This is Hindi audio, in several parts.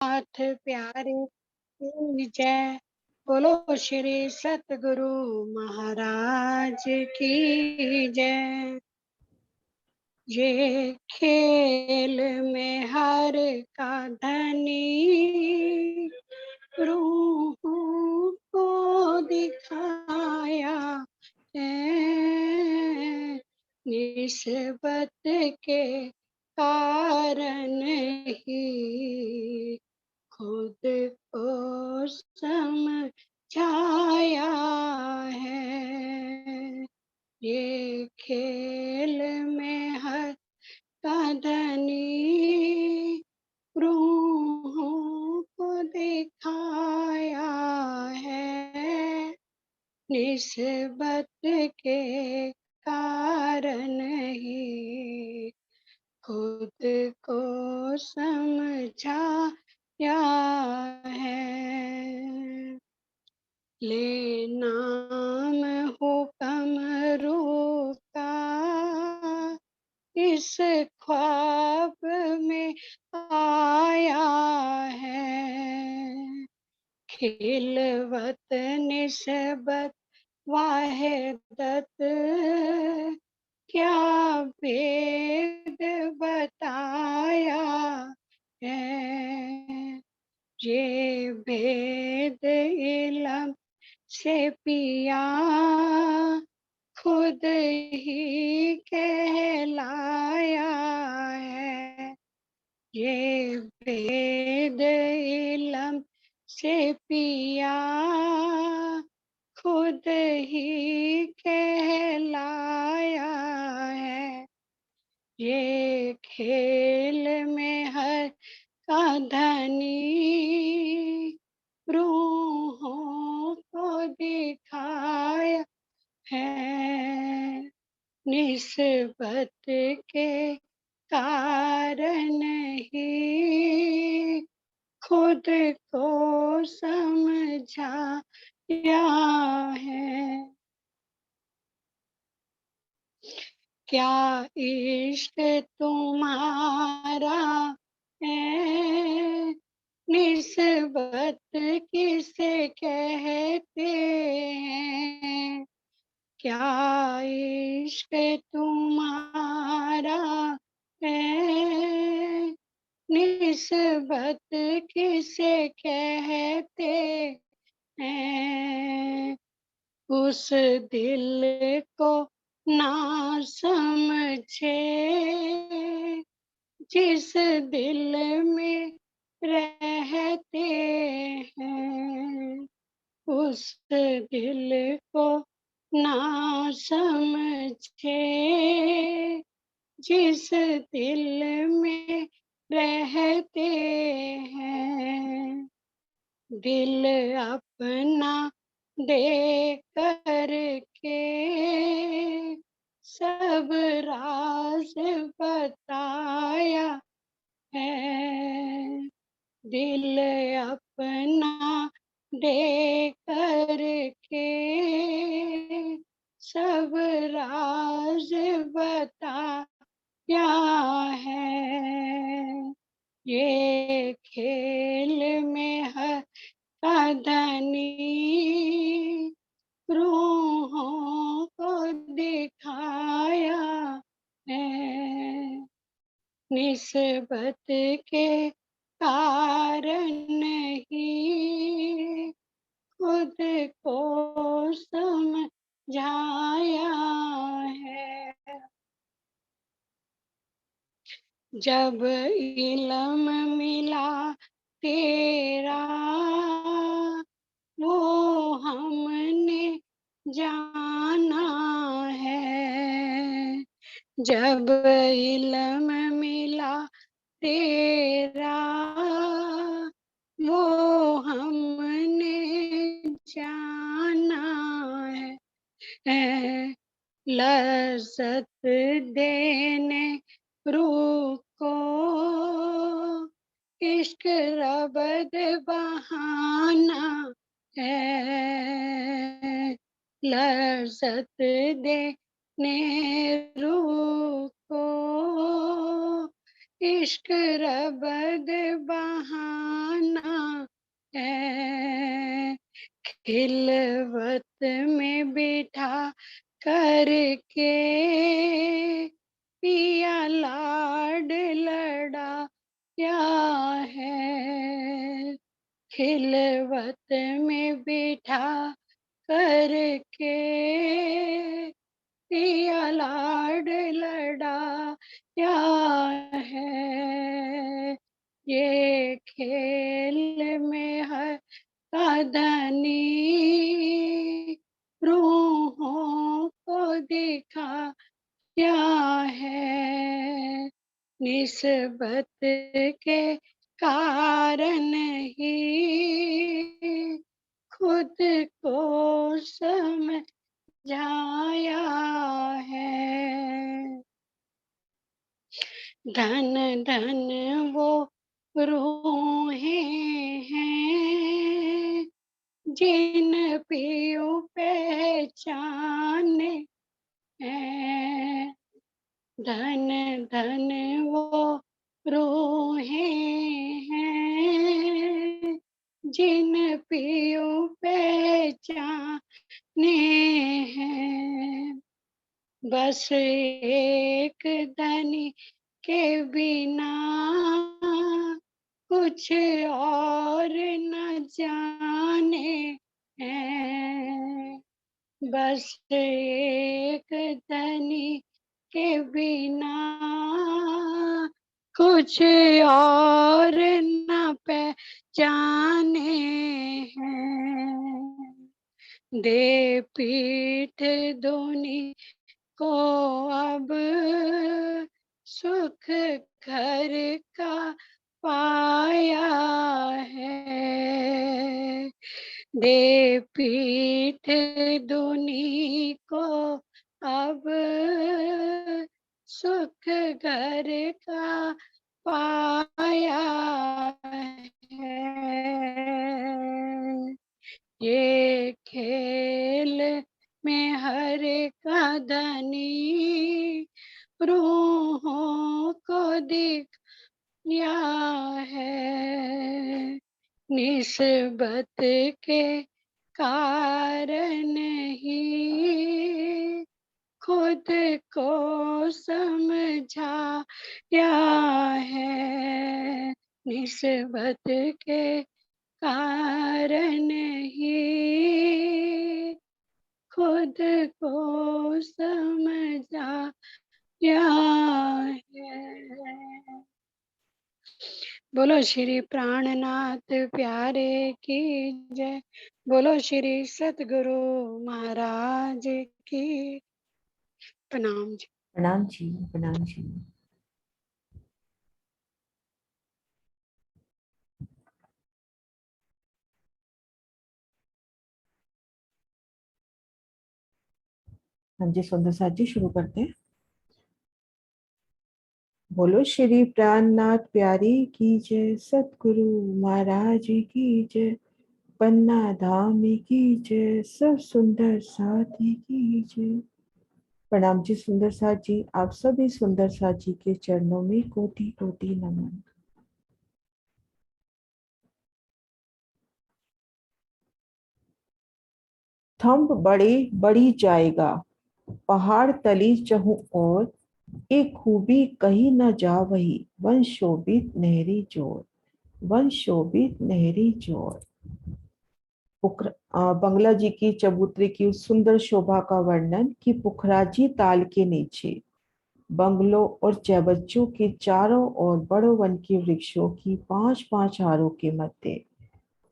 नाथ प्यारे की जय। बोलो श्री सतगुरु महाराज की जय। ये खेल में हर का धनी रूह को दिखाया है। निस्बत के कारण ही खुद को समझाया है। ये खेल में हर का धनी रूहों को दिखाया है। निस्बत के कारण ही खुद को समझाया है। ले नाम हुक्म रूप का इस ख्वाब में आया है। खिलवत निस्बत वाहिदत क्या भेद बताया है। ये भेद इल्म से पिया खुद ही कहलाया है। ये भेद इल्म से पिया खुद ही कहलाया है। ये खेल में हर का धनी रूहों को दिखाया है। निस्बत के कारण ही खुद को समझाया है। क्या इश्क तुम्हारा है, निस्बत किसे कहते हैं। क्या इश्क तुम्हारा है, निस्बत किसे कहते हैं। उस दिल को ना समझे जिस दिल में रहते हैं। उस दिल को ना समझे जिस दिल में रहते हैं। दिल अपना दे कर के सब राज बताया है। दिल अपना दे कर के सब राज बताया है। ये खेल में हर का धनी रूहों को दिखाया है। निस्बत के कारण ही खुद को समझाया है। जब इल्म मिला तेरा वो हमने जाना है। जब इल्म मिला तेरा वो हमने जाना है। लज़्ज़त देने रूह को इश्क रबद बहाना है। लज़्ज़त देने रूह को इश्क रबद बहाना है, खिलवत में बिठा करके पिया लाड लड़ा क्या है, खिलवत में बिठा करके पिया लाड लड़ा क्या है, ये खेल में है कदनी रूहों को दिखा क्या है, निस्बत के कारण ही खुद को समझाया है, धन धन वो रूहें हैं जिन पियो पहचाने हैं, धन धन वो रूहें हैं जिन पियो पहचाने हैं, बस एक धनी के बिना कुछ और न जाने हैं, बस एक धनी के बिना कुछ और न पहचाने हैं, दे पीठ दोनी को अब सुख घर का पाया है, दे पीठ दुनी को अब सुख घर का पाया है, ये खेल में हर का धनी रूहों को दिया है, निस्बत के कारण ही खुद को समझाया है, निस्बत के कारण ही खुद को समझाया है। बोलो श्री प्राणनाथ प्यारे की जय, बोलो श्री सतगुरु महाराज की प्रणाम जी। प्रणाम जी, प्रणाम जी। हाँ जी, सुंदर साथ जी शुरू करते हैं। बोलो श्री प्राणनाथ प्यारी की जय, सतगुरु महाराज की जय, पन्ना धाम की जय, सब सुंदर साथी की जय। प्रणाम जी सुंदर साथ जी, आप सभी सुंदर साथ जी के चरणों में कोटि कोटि नमन। थंब बड़े बड़ी जाएगा, पहाड़ तली चहु और, एक खूबी कही न जा वही, वन शोभित नहरी जोर, वन शोभित नहरी जोर। बंगला जी की चबूतरे की उस सुंदर शोभा का वर्णन कि पुखराजी ताल के नीचे बंगलों और चैबच्चों के चारों ओर बड़ो वन के वृक्षों की 5-5 हारों के मध्य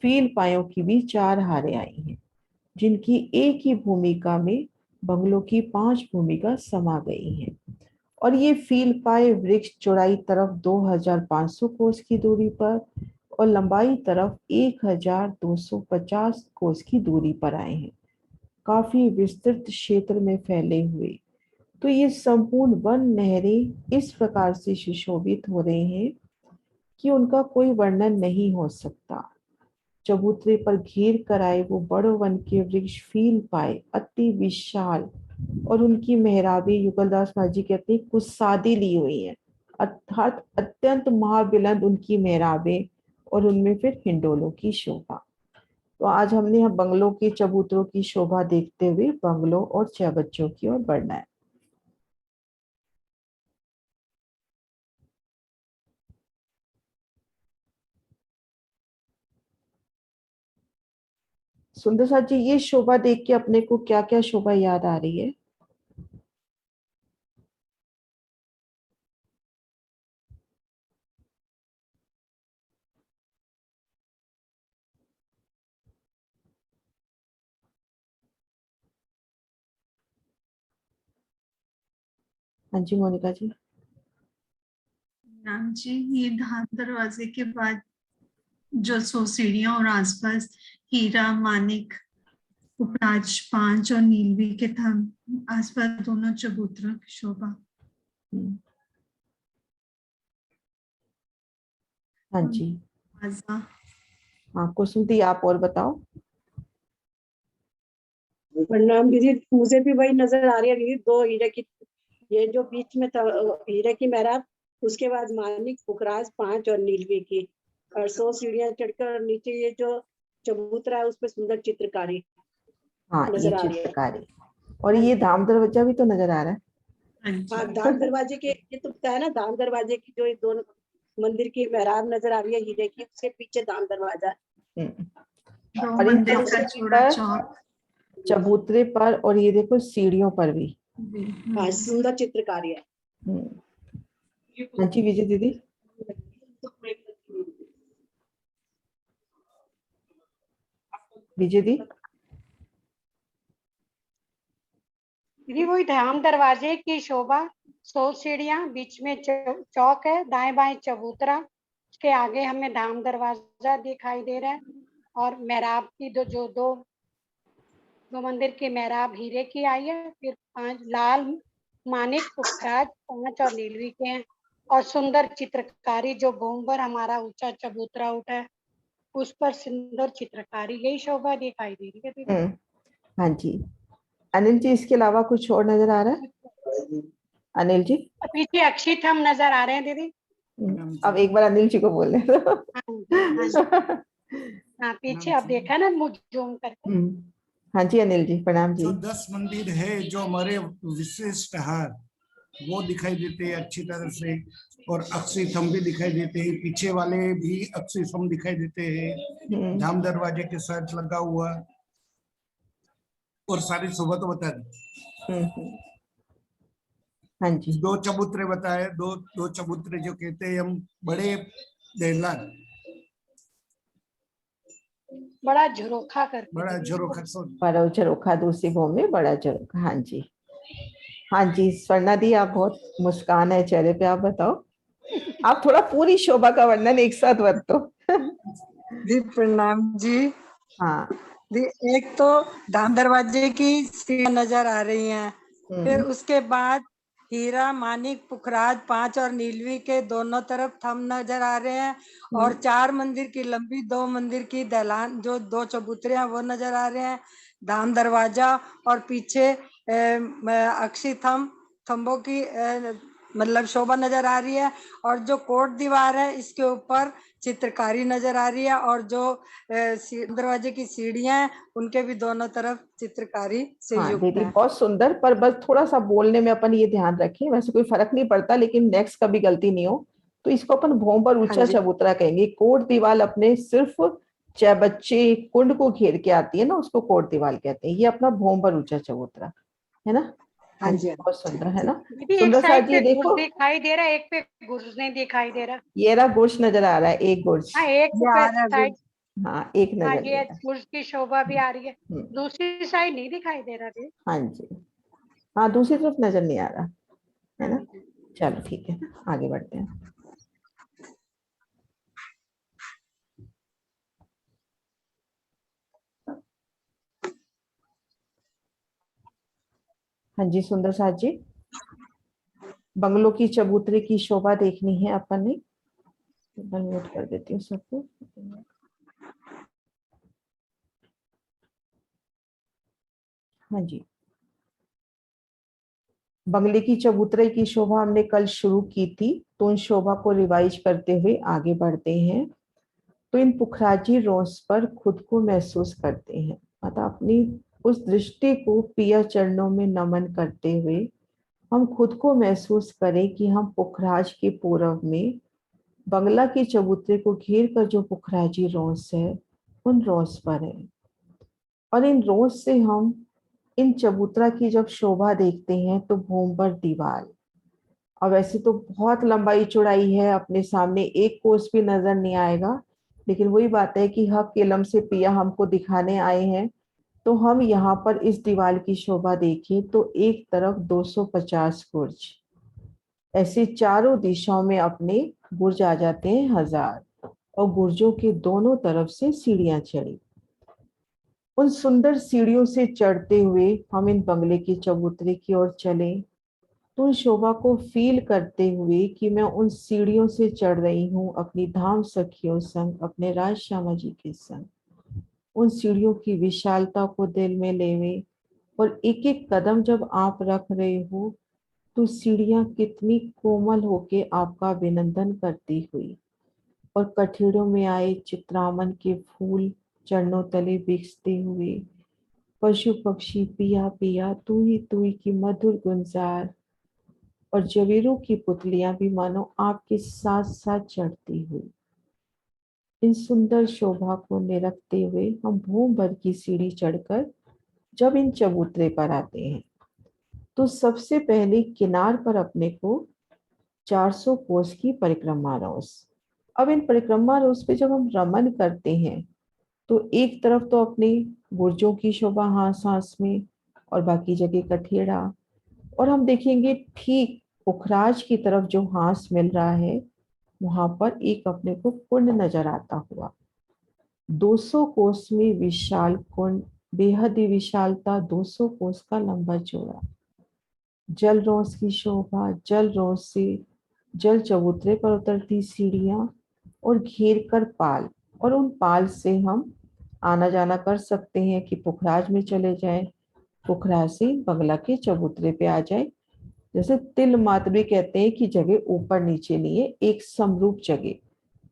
फील पायों की भी 4 हारें आई हैं, जिनकी एक ही भूमिका में बंगलों की 5 भूमिका समा गई हैं। और ये फील पाए वृक्ष चौड़ाई तरफ 2500 कोस की दूरी पर और लंबाई तरफ 1250 कोस की दूरी पर आए हैं, काफी विस्तृत क्षेत्र में फैले हुए। तो ये संपूर्ण वन नहरें इस प्रकार से सुशोभित हो रहे हैं कि उनका कोई वर्णन नहीं हो सकता। चबूतरे पर घेर कर आए वो बड़ो वन के वृक्ष फील पाए अति विशाल, और उनकी मेहराबी युगलदास महाराज जी कहते हैं कुछ सादी ली हुई है, अर्थात अत्यंत महाबुलंद उनकी मेहराबें और उनमें फिर हिंडोलों की शोभा। तो आज हमने यहाँ बंगलों के चबूतरों की शोभा देखते हुए बंगलों और चबच्चों की ओर बढ़ना है। सुंदर साथ जी, ये शोभा देख के अपने को क्या क्या शोभा याद आ रही है? हाँ जी मोनिका जी। राम जी, ये धाम दरवाजे के बाद जो 100 सीढ़ियां और आसपास हीरा, मानिक, उपराज 5 और नीलवी के थम, आसपास दोनों चबूतरों की शोभा। हाँ जी। आजा। हाँ कुसुम दी, आप और बताओ। प्रणाम दीदी, मुझे भी वही नजर आ रही है दीदी, दो हीरे की, ये जो बीच में था हीरे की मेहराब, उसके बाद मानिक, पुखराज 5 और नीलवी की, और 100 सीढ़ियां चढ़कर नीचे ये जो चबूतरा है उस पे सुंदर चित्रकारी हाँ ये नजर आ रही है। चित्रकारी, और ये धाम दरवाजा भी तो नजर आ रहा है। हाँ, धाम दरवाजे के, ये तो बताया ना, धाम दरवाजे की जो ये दोनों मंदिर की मेहराब नजर आ रही है हीरे की, उसके पीछे धाम दरवाजा है। दो और इन मंदिर का चौड़ा पर, चौक। चबूतरे पर, और ये देखो सीढ़ियों पर भी। हाँ, सुंदर चित्रकारी है। हाँ जी विजय दीदी। विजय दी। दीदी वही धाम दरवाजे की शोभा, 100 सीढ़ियां, बीच में चौक है, दाएं बाएं चबूतरा, उसके आगे हमें धाम दरवाजा दिखाई दे रहा है, और मेहराब की दो मंदिर की मेहराब हीरे की आई है, फिर 5 लाल, मानिक, पुखराज 5 और नीलवी के हैं, और सुंदर चित्रकारी जो भूम पर हमारा ऊंचा चबूतरा उठा है उस पर सुंदर चित्रकारी, यही शोभा दिखाई दे रही है दीदी। हाँ जी। अनिल जी, इसके अलावा कुछ और नजर आ रहा है? अनिल जी। पीछे अक्षित हम नजर आ रहे हैं दीदी। अब एक बार अनिल जी को बोलने दो। हाँ जी, हाँ जी। हाँ पीछे आप देखा ना, मुझ जूम करके। हाँ जी अनिल जी, प्रणाम जी। जो 10 मंदिर है जो हमारे विशिष्ट हार, वो दिखाई देते हैं अच्छी तरह से, और अक्षय थंब भी दिखाई देते हैं, पीछे वाले भी अक्षय थंब दिखाई देते हैं, धाम दरवाजे के साथ लगा हुआ, और सारी शोभा तो बता दी। हाँ जी। दो चबूतरे बताए, दो चबूतरे जो कहते हैं हम, बड़े देहलान, बड़ा झरोखा करके, बड़ा झरोखा, बड़ा झरोखा, दूसरी भूमि में बड़ा झरोखा। हाँ जी। हाँ जी स्वर्णा दी, आप बहुत मुस्कान है चेहरे पे, आप बताओ। आप थोड़ा पूरी शोभा का वर्णन एक साथ मत दो। जी प्रणाम जी। हाँ। जी, एक तो धाम दरवाजे की सीढ़ियां नजर आ रही हैं, फिर उसके बाद हीरा, मानिक, पुखराज 5 और नीलवी के दोनों तरफ थंब नजर आ रहे हैं, और 4 मंदिर की लंबी, 2 मंदिर की दहलान, जो 2 चबूतरे हैं वो नजर आ रहे हैं, धाम दरवाजा, और पीछे अक्षी थंबों की मतलब शोभा नजर आ रही है, और जो कोट दीवार है इसके ऊपर चित्रकारी नजर आ रही है, और जो दरवाजे की सीढ़ियां हैं उनके भी दोनों तरफ चित्रकारी से हाँ युक्त दीदी है। बहुत सुंदर, पर बस थोड़ा सा बोलने में अपन ये ध्यान रखें, वैसे कोई फर्क नहीं पड़ता, लेकिन नेक्स्ट कभी गलती नहीं हो तो इसको अपन भों पर ऊंचा चबूतरा कहेंगे। कोट दीवार अपने सिर्फ बच्चे कुंड को घेर के आती है ना, उसको कोट दीवार कहते हैं, ये अपना भों पर ऊंचा चबूतरा है ना। हाँ जी बहुत सुंदर है ना। दीदी एक सुंदर साथ साइड जी पे गुर्ज देखो, दिखाई दे रहा है, एक पे गुर्ज नहीं दिखाई दे रहा। ये रहा गुर्ज नजर आ रहा है, एक गुर्ज। हाँ एक पे साइड, हाँ एक हाँ नजर ये आ गुर्ज की शोभा भी आ रही है, रहा। दूसरी साइड नहीं दिखाई दे रहा दीदी। हाँ जी। हाँ दूसरी तरफ नजर नहीं आ रहा है हाँ ना। जी। चलो ठीक है, आगे बढ़ते हैं। हाँ जी सुंदर साथ जी, बंगलों की चबूतरे की शोभा देखनी है अपन ने। म्यूट कर देती हूँ सबको। हाँ जी, बंगले की चबूतरे की शोभा हमने कल शुरू की थी, तो उन शोभा को रिवाइज करते हुए आगे बढ़ते हैं। तो इन पुखराजी रोज पर खुद को महसूस करते हैं, मतलब अपनी उस दृष्टि को पिया चरणों में नमन करते हुए हम खुद को महसूस करें कि हम पुखराज के पूर्व में बंगला के चबूतरे को घेर कर जो पुखराजी रोज है उन रोज पर है। और इन रोज से हम इन चबूतरा की जब शोभा देखते हैं तो भूमभर दीवार, और वैसे तो बहुत लंबाई चौड़ाई है, अपने सामने एक कोस भी नजर नहीं आएगा, लेकिन वही बात है कि हक केलम से पिया हमको दिखाने आए हैं। तो हम यहाँ पर इस दीवार की शोभा देखें तो एक तरफ 250 बुर्ज, ऐसे चारों दिशाओं में अपने बुर्ज आ जाते हैं 1000, और बुर्जों के दोनों तरफ से सीढ़ियां चढ़ी। उन सुंदर सीढ़ियों से चढ़ते हुए हम इन बंगले के चबूतरे की ओर चले, तो उन शोभा को फील करते हुए कि मैं उन सीढ़ियों से चढ़ रही हूँ अपनी धाम सखियों संग, अपने राज श्यामा जी के संग। उन सीढ़ियों की विशालता को दिल में लेवे, और एक एक कदम जब आप रख रहे हो तो सीढ़ियां कितनी कोमल होके आपका अभिनंदन करती हुई, और कठिड़ों में आए चित्रामन के फूल चरणों तले बिखते हुए, पशु पक्षी पिया पिया तू ही की मधुर गुंजार, और जवेरों की पुतलियां भी मानो आपके साथ साथ चढ़ती हुई। इन सुंदर शोभा को निरखते हुए हम भूम भर की सीढ़ी चढ़कर जब इन चबूतरे पर आते हैं तो सबसे पहले किनार पर अपने को 400 कोस की परिक्रमा रोस। अब इन परिक्रमा रोस पे जब हम रमन करते हैं तो एक तरफ तो अपने बुर्जों की शोभा हास हास में, और बाकी जगह कठेड़ा, और हम देखेंगे ठीक पुखराज की तरफ जो हास मिल रहा है वहां पर एक अपने को कुंड नजर आता हुआ। 200 कोस में विशाल कुंड, बेहद ही विशालता, 200 कोस का लंबा चौड़ा, जल रोस की शोभा, जल रोस से जल चबूतरे पर उतरती सीढ़ियां, और घेर कर पाल, और उन पाल से हम आना जाना कर सकते हैं कि पुखराज में चले जाएं, पुखराज से बंगला के चबूतरे पे आ जाए। जैसे तिल मात्र भी कहते हैं कि जगह ऊपर नीचे नहीं है, एक समरूप जगह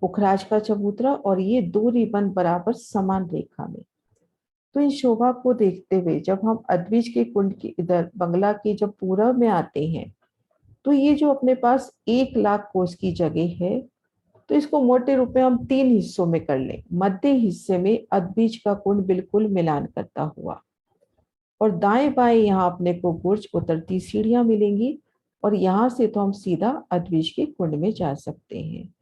पुखराज का चबूतरा, और ये दो रिबन बराबर समान रेखा में। तो इस शोभा को देखते हुए जब हम अद्विज के कुंड की इधर बंगला के जब पूरब में आते हैं तो ये जो अपने पास 1,00,000 कोस की जगह है, तो इसको मोटे रूप में हम 3 हिस्सों में कर लें। मध्य हिस्से में अद्विज का कुंड बिल्कुल मिलान करता हुआ, और दाएं बाएं यहाँ अपने को बुर्ज उतरती सीढ़ियां मिलेंगी, और यहाँ से तो हम सीधा अद्विज के कुंड में जा सकते हैं।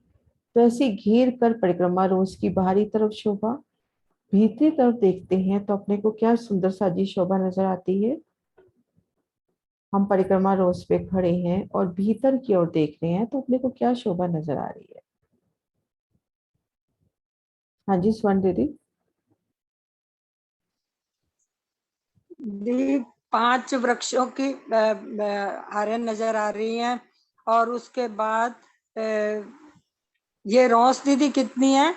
तो ऐसे घेर कर परिक्रमा रोज की बाहरी तरफ शोभा, भीतरी तरफ देखते हैं तो अपने को क्या सुंदर साजी शोभा नजर आती है। हम परिक्रमा रोज पे खड़े हैं और भीतर की ओर देख रहे हैं तो अपने को क्या शोभा नजर आ रही है। हाँ जी स्वर्ण दीदी। दी 5 वृक्षों की हारें नजर आ रही हैं, और उसके बाद ये रोस दीदी कितनी है?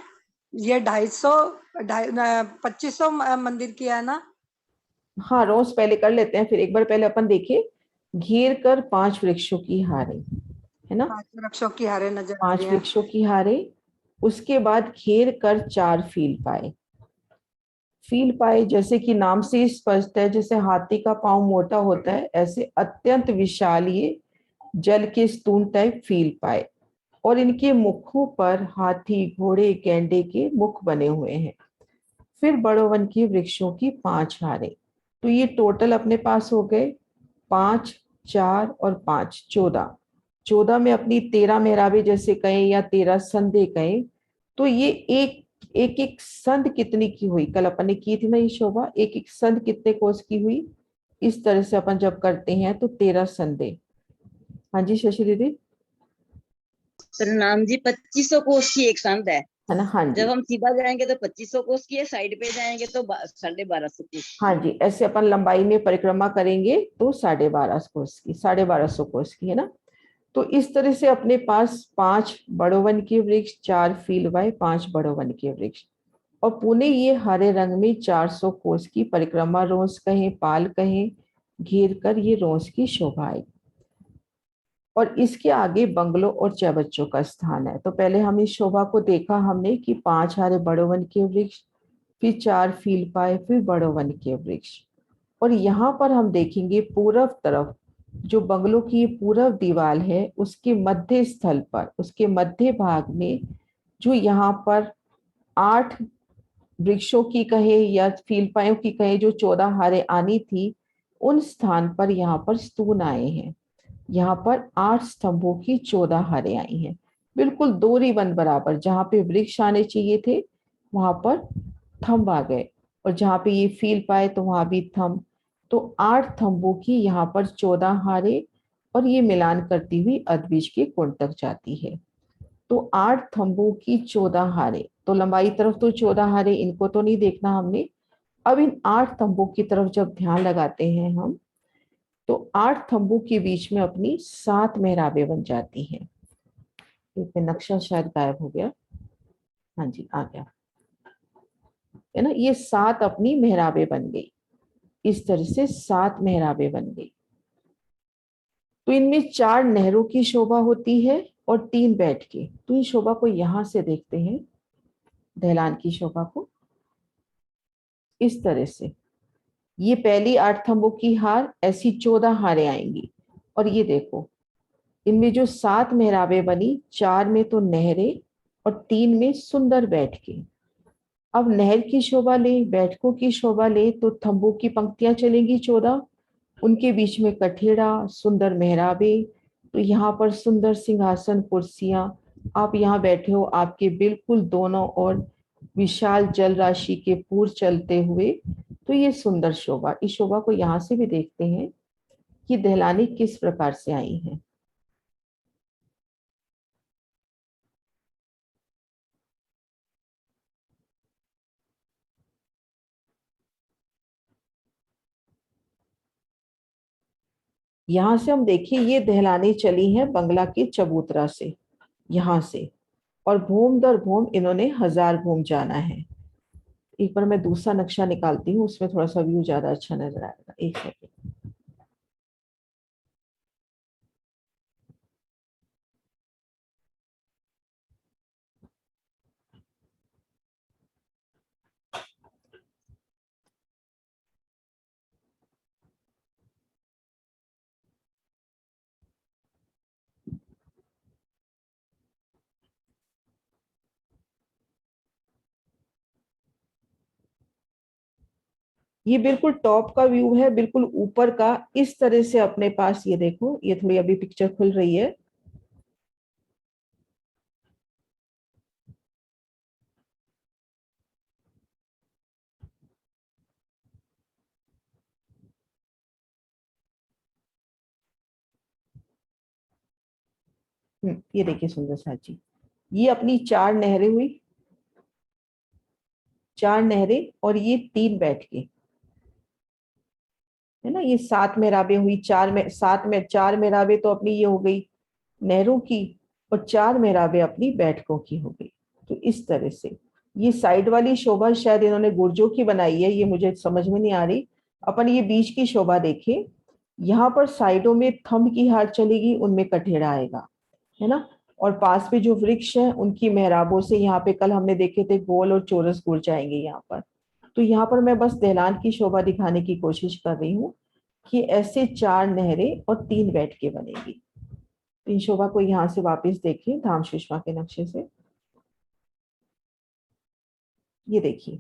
ये 2500 मंदिर की है ना? हाँ रोज पहले कर लेते हैं, फिर एक बार पहले अपन देखें। घेर कर 5 वृक्षों की हारे, है ना? 5 वृक्षों की हारें नजर आ 5 रही हैं। वृक्षों की हारे, उसके बाद घेर कर 4 फील पाए। फील पाए जैसे कि नाम से ही स्पष्ट है, जैसे हाथी का पांव मोटा होता है ऐसे अत्यंत विशाल ये जल के स्तून टाइप फील पाए, और इनके मुखों पर हाथी घोड़े गैंडे के मुख बने हुए हैं। फिर बड़ो वन की वृक्षों की 5 हारे, तो ये टोटल अपने पास हो गए 5, 4 और 5 14। 14 में अपनी 13 मेहराबे जैसे कहें या 13 संधे कहें, तो ये एक एक संध कितनी की हुई, कल अपन ने की थी ना ये शोभा, एक एक संध कितने कोस की हुई। इस तरह से अपन जब करते हैं तो 13 संधे। हाँ जी शशि दीदी। प्रणाम जी। 2500 कोस की एक संध है ना? हाँ जी। जब हम सीधा जाएंगे तो 2500 कोस की है, साइड पे जाएंगे तो 1250 कोस। हाँ जी, ऐसे अपन लंबाई में परिक्रमा करेंगे तो 1250 कोस की, 1250 कोस की, है ना? तो इस तरह से अपने पास 5 बड़ो वन के वृक्ष, 4 फील बाय 5 बड़ो वन के वृक्ष, और पुणे ये हरे रंग में 400 कोस की परिक्रमा रोज कहें पाल कहें घेर कर ये रोज की शोभा आई। और इसके आगे बंगलों और चैबच्चों का स्थान है। तो पहले हम इस शोभा को देखा हमने कि 5 हरे बड़े वन के वृक्ष, फिर 4 फील पाए, फिर बड़े वन के वृक्ष। और यहाँ पर हम देखेंगे पूर्व तरफ जो बंगलों की पूर्व दीवार है उसके मध्य स्थल पर, उसके मध्य भाग में जो यहाँ पर 8 वृक्षों की कहे या फीलपायों की कहे जो 14 हारे आनी थी, उन स्थान पर यहाँ पर स्तून आए हैं। यहाँ पर 8 स्तंभों की 14 हारे आई हैं, बिल्कुल दूरी वन बराबर। जहाँ पे वृक्ष आने चाहिए थे वहां पर थंब आ गए, और जहाँ पे ये फील पाए तो वहां भी थंब। तो 8 थंबों की यहाँ पर 14 हारे, और ये मिलान करती हुई अधबीज के कुंड तक जाती है। तो 8 थंबों की 14 हारे, तो लंबाई तरफ तो 14 हारे, इनको तो नहीं देखना हमने। अब इन 8 थंबों की तरफ जब ध्यान लगाते हैं हम, तो 8 थंबों के बीच में अपनी 7 मेहराबें बन जाती हैं। एक में नक्शा शायद गायब हो गया, हाँ जी आ गया, है ना। ये 7 अपनी मेहराबें बन गई, इस तरह से 7 मेहराबें बन गई। तो इनमें 4 नहरों की शोभा होती है और 3 बैठ के। तो इस शोभा को यहां से देखते हैं, दहलान की शोभा को इस तरह से। ये पहली 8 थंबों की हार, ऐसी 14 हारें आएंगी। और ये देखो इनमें जो 7 मेहराबें बनी, 4 में तो नहरें और 3 में सुंदर बैठ के। अब नहर की शोभा ले, बैठकों की शोभा ले, तो थंबों की पंक्तियां चलेंगी 14, उनके बीच में कठेड़ा, सुंदर मेहराबे। तो यहाँ पर सुंदर सिंहासन, कुर्सियां, आप यहाँ बैठे हो, आपके बिल्कुल दोनों ओर विशाल जल राशि के पूर चलते हुए। तो ये सुंदर शोभा, इस शोभा को यहाँ से भी देखते हैं कि दहलानी किस प्रकार से आई है। यहां से हम देखिए ये दहलानी चली है बंगला के चबूतरा से, यहां से, और भूम दर भूम इन्होंने 1000 भूम जाना है। एक बार मैं दूसरा नक्शा निकालती हूँ, उसमें थोड़ा सा व्यू ज्यादा अच्छा नजर आएगा। एक सेकंड। ये बिल्कुल टॉप का व्यू है, बिल्कुल ऊपर का। इस तरह से अपने पास ये देखो, ये थोड़ी अभी पिक्चर खुल रही है। ये देखिए सुंदर सा जी, ये अपनी 4 नहरें हुई, 4 नहरें, और ये 3 बैठ के, है ना। ये 7 मेराबें हुई, 4 में 7 में 4 मेराबें तो अपनी ये हो गई नहरों की, और 4 मेराबें अपनी बैठकों की हो गई। तो इस तरह से ये साइड वाली शोभा शायद इन्होंने गुर्जों की बनाई है, ये मुझे समझ में नहीं आ रही। अपन ये बीच की शोभा देखें, यहाँ पर साइडों में थंब की हार चलेगी, उनमें कठेड़ा आएगा, है ना। और पास में जो वृक्ष है उनकी मेहराबों से, यहाँ पे कल हमने देखे थे गोल और चौरस गुर्ज आएंगे यहाँ पर। तो यहाँ पर मैं बस दहलान की शोभा दिखाने की कोशिश कर रही हूँ कि ऐसे 4 नहरें और 3 बैठकें बनेगी। तो इन शोभा को यहाँ से वापस देखिए धाम सुषमा के नक्शे से। ये देखिए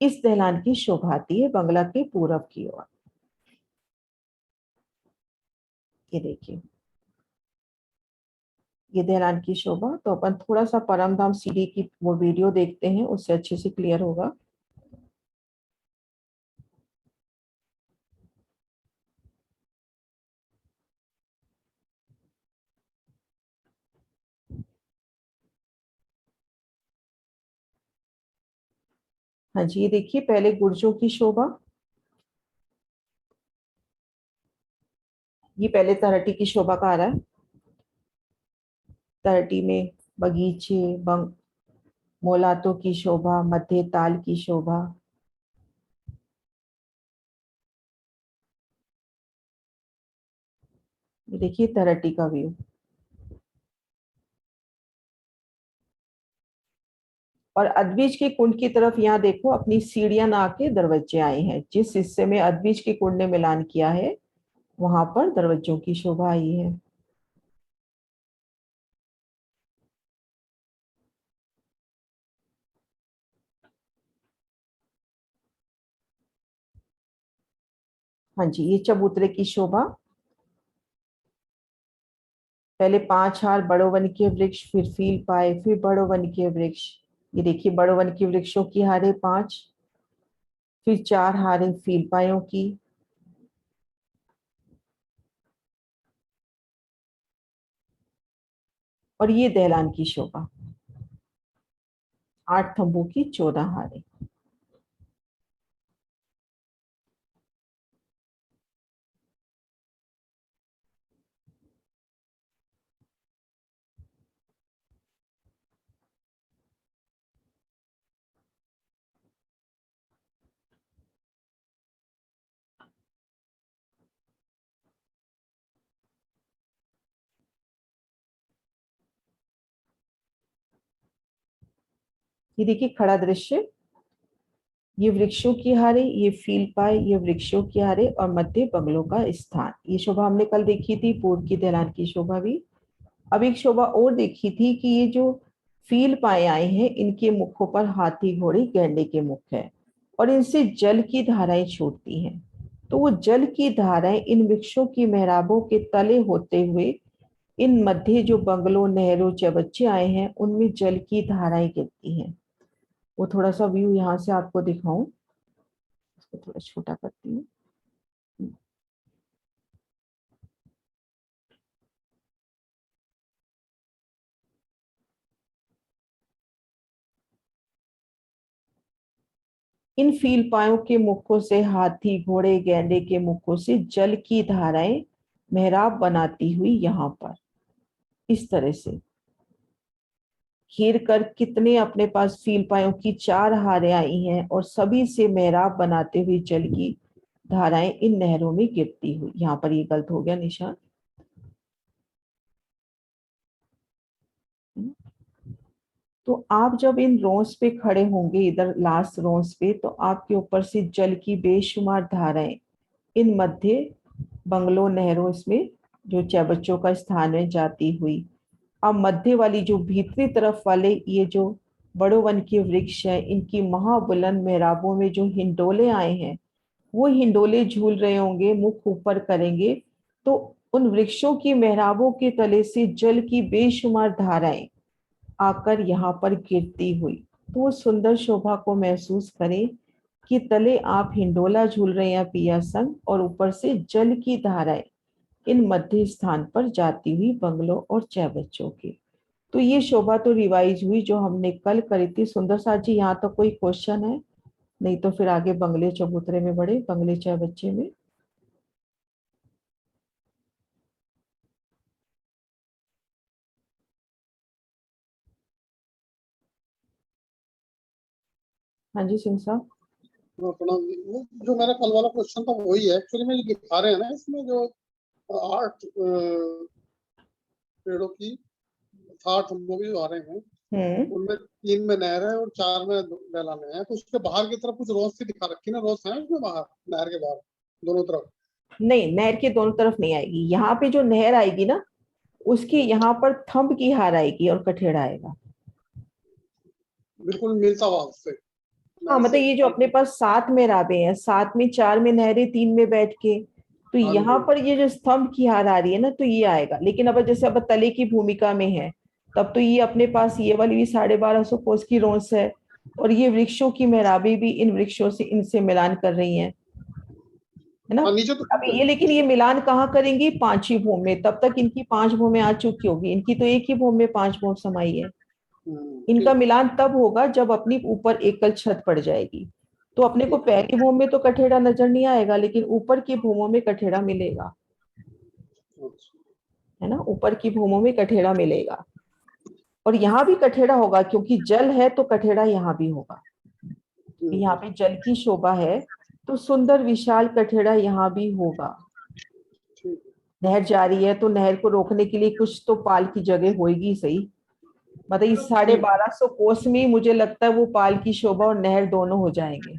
इस दहलान की शोभा आती है बंगला के पूरब की ओर। ये देखिए ये दहलान की शोभा। तो अपन थोड़ा सा परमधाम सीढ़ी की वो वीडियो देखते हैं, उससे अच्छे से क्लियर होगा। हाँ जी, ये देखिए पहले गुर्जों की शोभा, ये पहले तरहटी की शोभा का आ रहा है। तरहटी में बगीचे, मोलातों की शोभा, मध्य ताल की शोभा। ये देखिए तरटी का व्यू। और अद्विज के कुंड की तरफ यहाँ देखो, अपनी सीढ़ियां ना के दरवाजे आए हैं। जिस हिस्से में अद्विज के कुंड ने मिलान किया है वहां पर दरवाजों की शोभा आई है। हाँ जी, ये चबूतरे की शोभा। पहले 5 हार बड़ो वन के वृक्ष, फिर फील पाए, फिर बड़ो वन के वृक्ष। ये देखिए बड़ो वन के वृक्षों की हारे 5, फिर 4 हारें फील पायों की। और ये दहलान की शोभा, 8 थंबों की 14 हारें। ये देखिए खड़ा दृश्य, ये वृक्षों की हारे, ये फील पाए, ये वृक्षों की हारे और मध्य बंगलों का स्थान। ये शोभा हमने कल देखी थी, पूर्व की दहलान की शोभा भी। अब एक शोभा और देखी थी कि ये जो फील पाए आए हैं इनके मुखों पर हाथी घोड़े गैंडे के मुख है और इनसे जल की धाराएं छूटती हैं। तो वो जल की धाराएं इन वृक्षों की मेहराबों के तले होते हुए इन मध्य जो बंगलों नहरों चबच्चे आए हैं उनमें जल की धाराएं गिरती हैं। वो थोड़ा सा व्यू यहाँ से आपको दिखाऊं, इसको थोड़ा छोटा करती हूँ। इन फील पायों के मुखों से हाथी घोड़े गैंडे के मुखों से जल की धाराएं मेहराब बनाती हुई यहाँ पर इस तरह से घेर कर कितने अपने पास फील पायों की 4 हारें आई हैं और सभी से मेहराब बनाते हुए जल की धाराएं इन नहरों में गिरती हुई। यहाँ पर ये गलत हो गया निशान। तो आप जब इन रोज पे खड़े होंगे इधर लास्ट रोज पे, तो आपके ऊपर से जल की बेशुमार धाराएं इन मध्य बंगलों नहरों इसमें जो चबच्चों का स्थान है जाती हुई। अब मध्य वाली जो भीतरी तरफ वाले ये जो बड़ो वन के वृक्ष है इनकी महाबुलंद मेहराबों में जो हिंडोले आए हैं वो हिंडोले झूल रहे होंगे, मुख ऊपर करेंगे, तो उन वृक्षों की मेहराबों के तले से जल की बेशुमार धाराएं आकर यहाँ पर गिरती हुई। तो वो सुंदर शोभा को महसूस करें कि तले आप हिंडोला झूल रहे हैं पिया संग और ऊपर से जल की धाराएं इन मध्य स्थान पर जाती हुई बंगलों और चबच्चों के। तो ये शोभा तो रिवाइज हुई जो हमने कल करी थी। सुंदर साथ जी, यहाँ तो कोई क्वेश्चन है? नहीं तो फिर आगे बंगले चबूतरे में बढ़े, बंगले चबच्चे में। हाँ जी सिंह साहब। अपना वो जो मेरा कल वाला क्वेश्चन था वही है एक्चुअली में, दिखा रहे हैं ना इसमें जो 8 पेड़ों की 8 मूवी आ रहे हैं उनमें 3 में नहर है और 4 में दहलाने हैं। तो उसके बाहर की तरफ कुछ रोज सी दिखा रखी ना, रोज है उसमें बाहर नहर के बाहर दोनों तरफ? नहीं, नहर के दोनों तरफ नहीं आएगी। यहाँ पे जो नहर आएगी ना उसकी यहाँ पर थंब की हार आएगी और कठेड़ा आएगा। बिल्कुल मिलता हुआ उससे। हाँ मतलब ये जो अपने पास 7 में राबे हैं, 7 में 4 में नहरें, 3 में बैठ के, तो यहाँ पर ये जो स्तंभ की हार आ रही है ना तो ये आएगा। लेकिन अब जैसे अब तले की भूमिका में है तब तो ये अपने पास ये वाली भी 1250 कोस की रोंस है और ये वृक्षों की मेहराबें भी इन वृक्षों से इनसे मिलान कर रही हैं, है ना। अब ये लेकिन ये मिलान कहाँ करेंगी? 5 ही भूमि में। तब तक इनकी 5 भूमि आ चुकी होगी, इनकी तो एक ही भूमि में 5 भूमि समाई है। इनका मिलान तब होगा जब अपनी ऊपर एकल छत पड़ जाएगी। तो अपने को पहली भूमि में तो कठेड़ा नजर नहीं आएगा लेकिन ऊपर की भूमों में कठेड़ा मिलेगा, है ना। ऊपर की भूमों में कठेड़ा मिलेगा और यहाँ भी कठेड़ा होगा क्योंकि जल है तो कठेड़ा यहाँ भी होगा। यहाँ पे जल की शोभा है तो सुंदर विशाल कठेड़ा यहाँ भी होगा। नहर जा रही है तो नहर को रोकने के लिए कुछ तो पाल की जगह होगी सही। मतलब इस 1250 कोस में मुझे लगता है वो पाल की शोभा और नहर दोनों हो जाएंगे।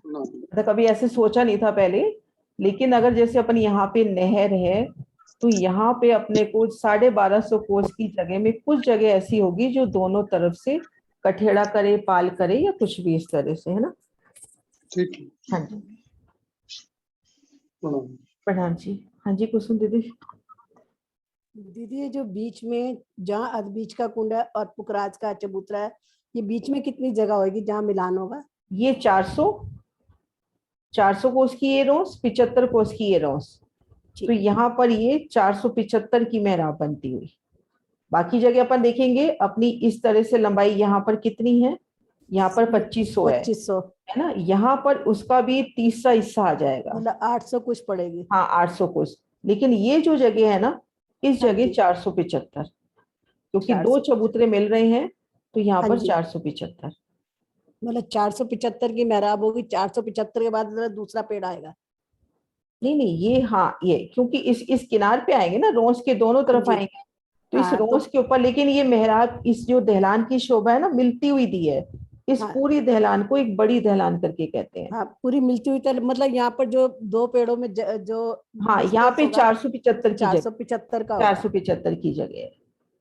मतलब कभी ऐसे सोचा नहीं था पहले, लेकिन अगर जैसे अपन यहाँ पे नहर है तो यहाँ पे अपने को 1250 कोस की जगह में कुछ जगह ऐसी होगी जो दोनों तरफ से कठेड़ा करे, पाल करे, या कुछ भी इस तरह से, है ना। ठीक है। हाँ जी प्रधान जी। हाँ जी कुसुम दीदी। दीदी ये जो बीच में जहाँ अधबीज का कुंड है और पुखराज का चबूतरा है, ये बीच में कितनी जगह होगी जहाँ मिलान होगा? ये 400 कोस की ये रोस, 75 कोस की ये रोस। तो यहाँ पर ये 475 की मेहराब बनती हुई। बाकी जगह अपन देखेंगे अपनी इस तरह से लंबाई यहाँ पर कितनी है, यहाँ पर 2500 है 2500 है ना। यहाँ पर उसका भी तीसरा हिस्सा आ जाएगा, मतलब 800 कुछ पड़ेगी। हाँ 800 कोस। लेकिन ये जो जगह है ना, इस हाँ जगह जी। 475, क्योंकि 2 475 चबूतरे मिल रहे हैं तो यहाँ हाँ पर जी। 475। मतलब 475 की मेहराब होगी, 475 के बाद दूसरा पेड़ आएगा। नहीं नहीं ये, हाँ ये क्योंकि इस किनार पे आएंगे ना, रोस के दोनों तरफ जी। आएंगे, तो इस हाँ रोस के ऊपर। लेकिन ये मेहराब, इस जो दहलान की शोभा है ना, मिलती हुई दी है। इस हाँ। पूरी दहलान को एक बड़ी दहलान करके कहते हैं। हाँ पूरी मिलती हुई मतलब यहाँ पर जो 2 पेड़ों में जो हाँ यहाँ डिस्टेंस पे होगा 475 की जगह, 475 का होगा। 475 की जगह है।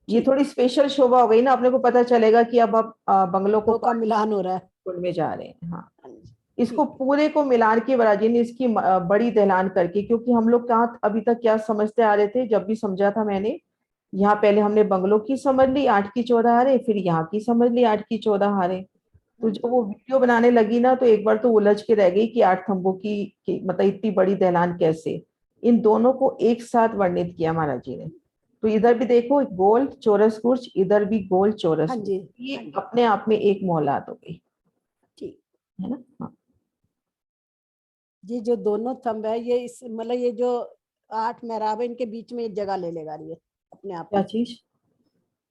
ये ठीक। थोड़ी स्पेशल शोभा हो गई ना, अपने को पता चलेगा कि अब आप बंगलों को 2 का मिलान हो रहा है। कुंड में जा रहे हैं। हाँ हाँ जी, इसको ठीक। पूरे को मिलान की बराजी ने इसकी बड़ी दहलान करके, क्योंकि हम लोग कहाँ अभी तक क्या समझते आ रहे थे, जब भी समझा था मैंने, यहाँ पहले हमने बंगलों की समझ ली 8 की 14 हारे, फिर यहाँ की समझ ली 8 की 14 हारे। तो जब वो वीडियो बनाने लगी ना, तो एक बार तो उलझ के रह गई कि 8 खंभों की मतलब इतनी बड़ी दहलान कैसे। इन दोनों को एक साथ वर्णित किया महाराज जी ने। तो इधर भी देखो गोल चौरस कुर्च, इधर भी गोल चौरस हाँ कुर्च, जी। ये हाँ जी, अपने आप में एक मोहलात हो गई, ठीक। है ना। हाँ ये जो दोनों थंब है, ये इस मतलब ये जो 8 मेहराब है, इनके बीच में एक जगह ले लेगा ये अपने आप क्या में। चीज,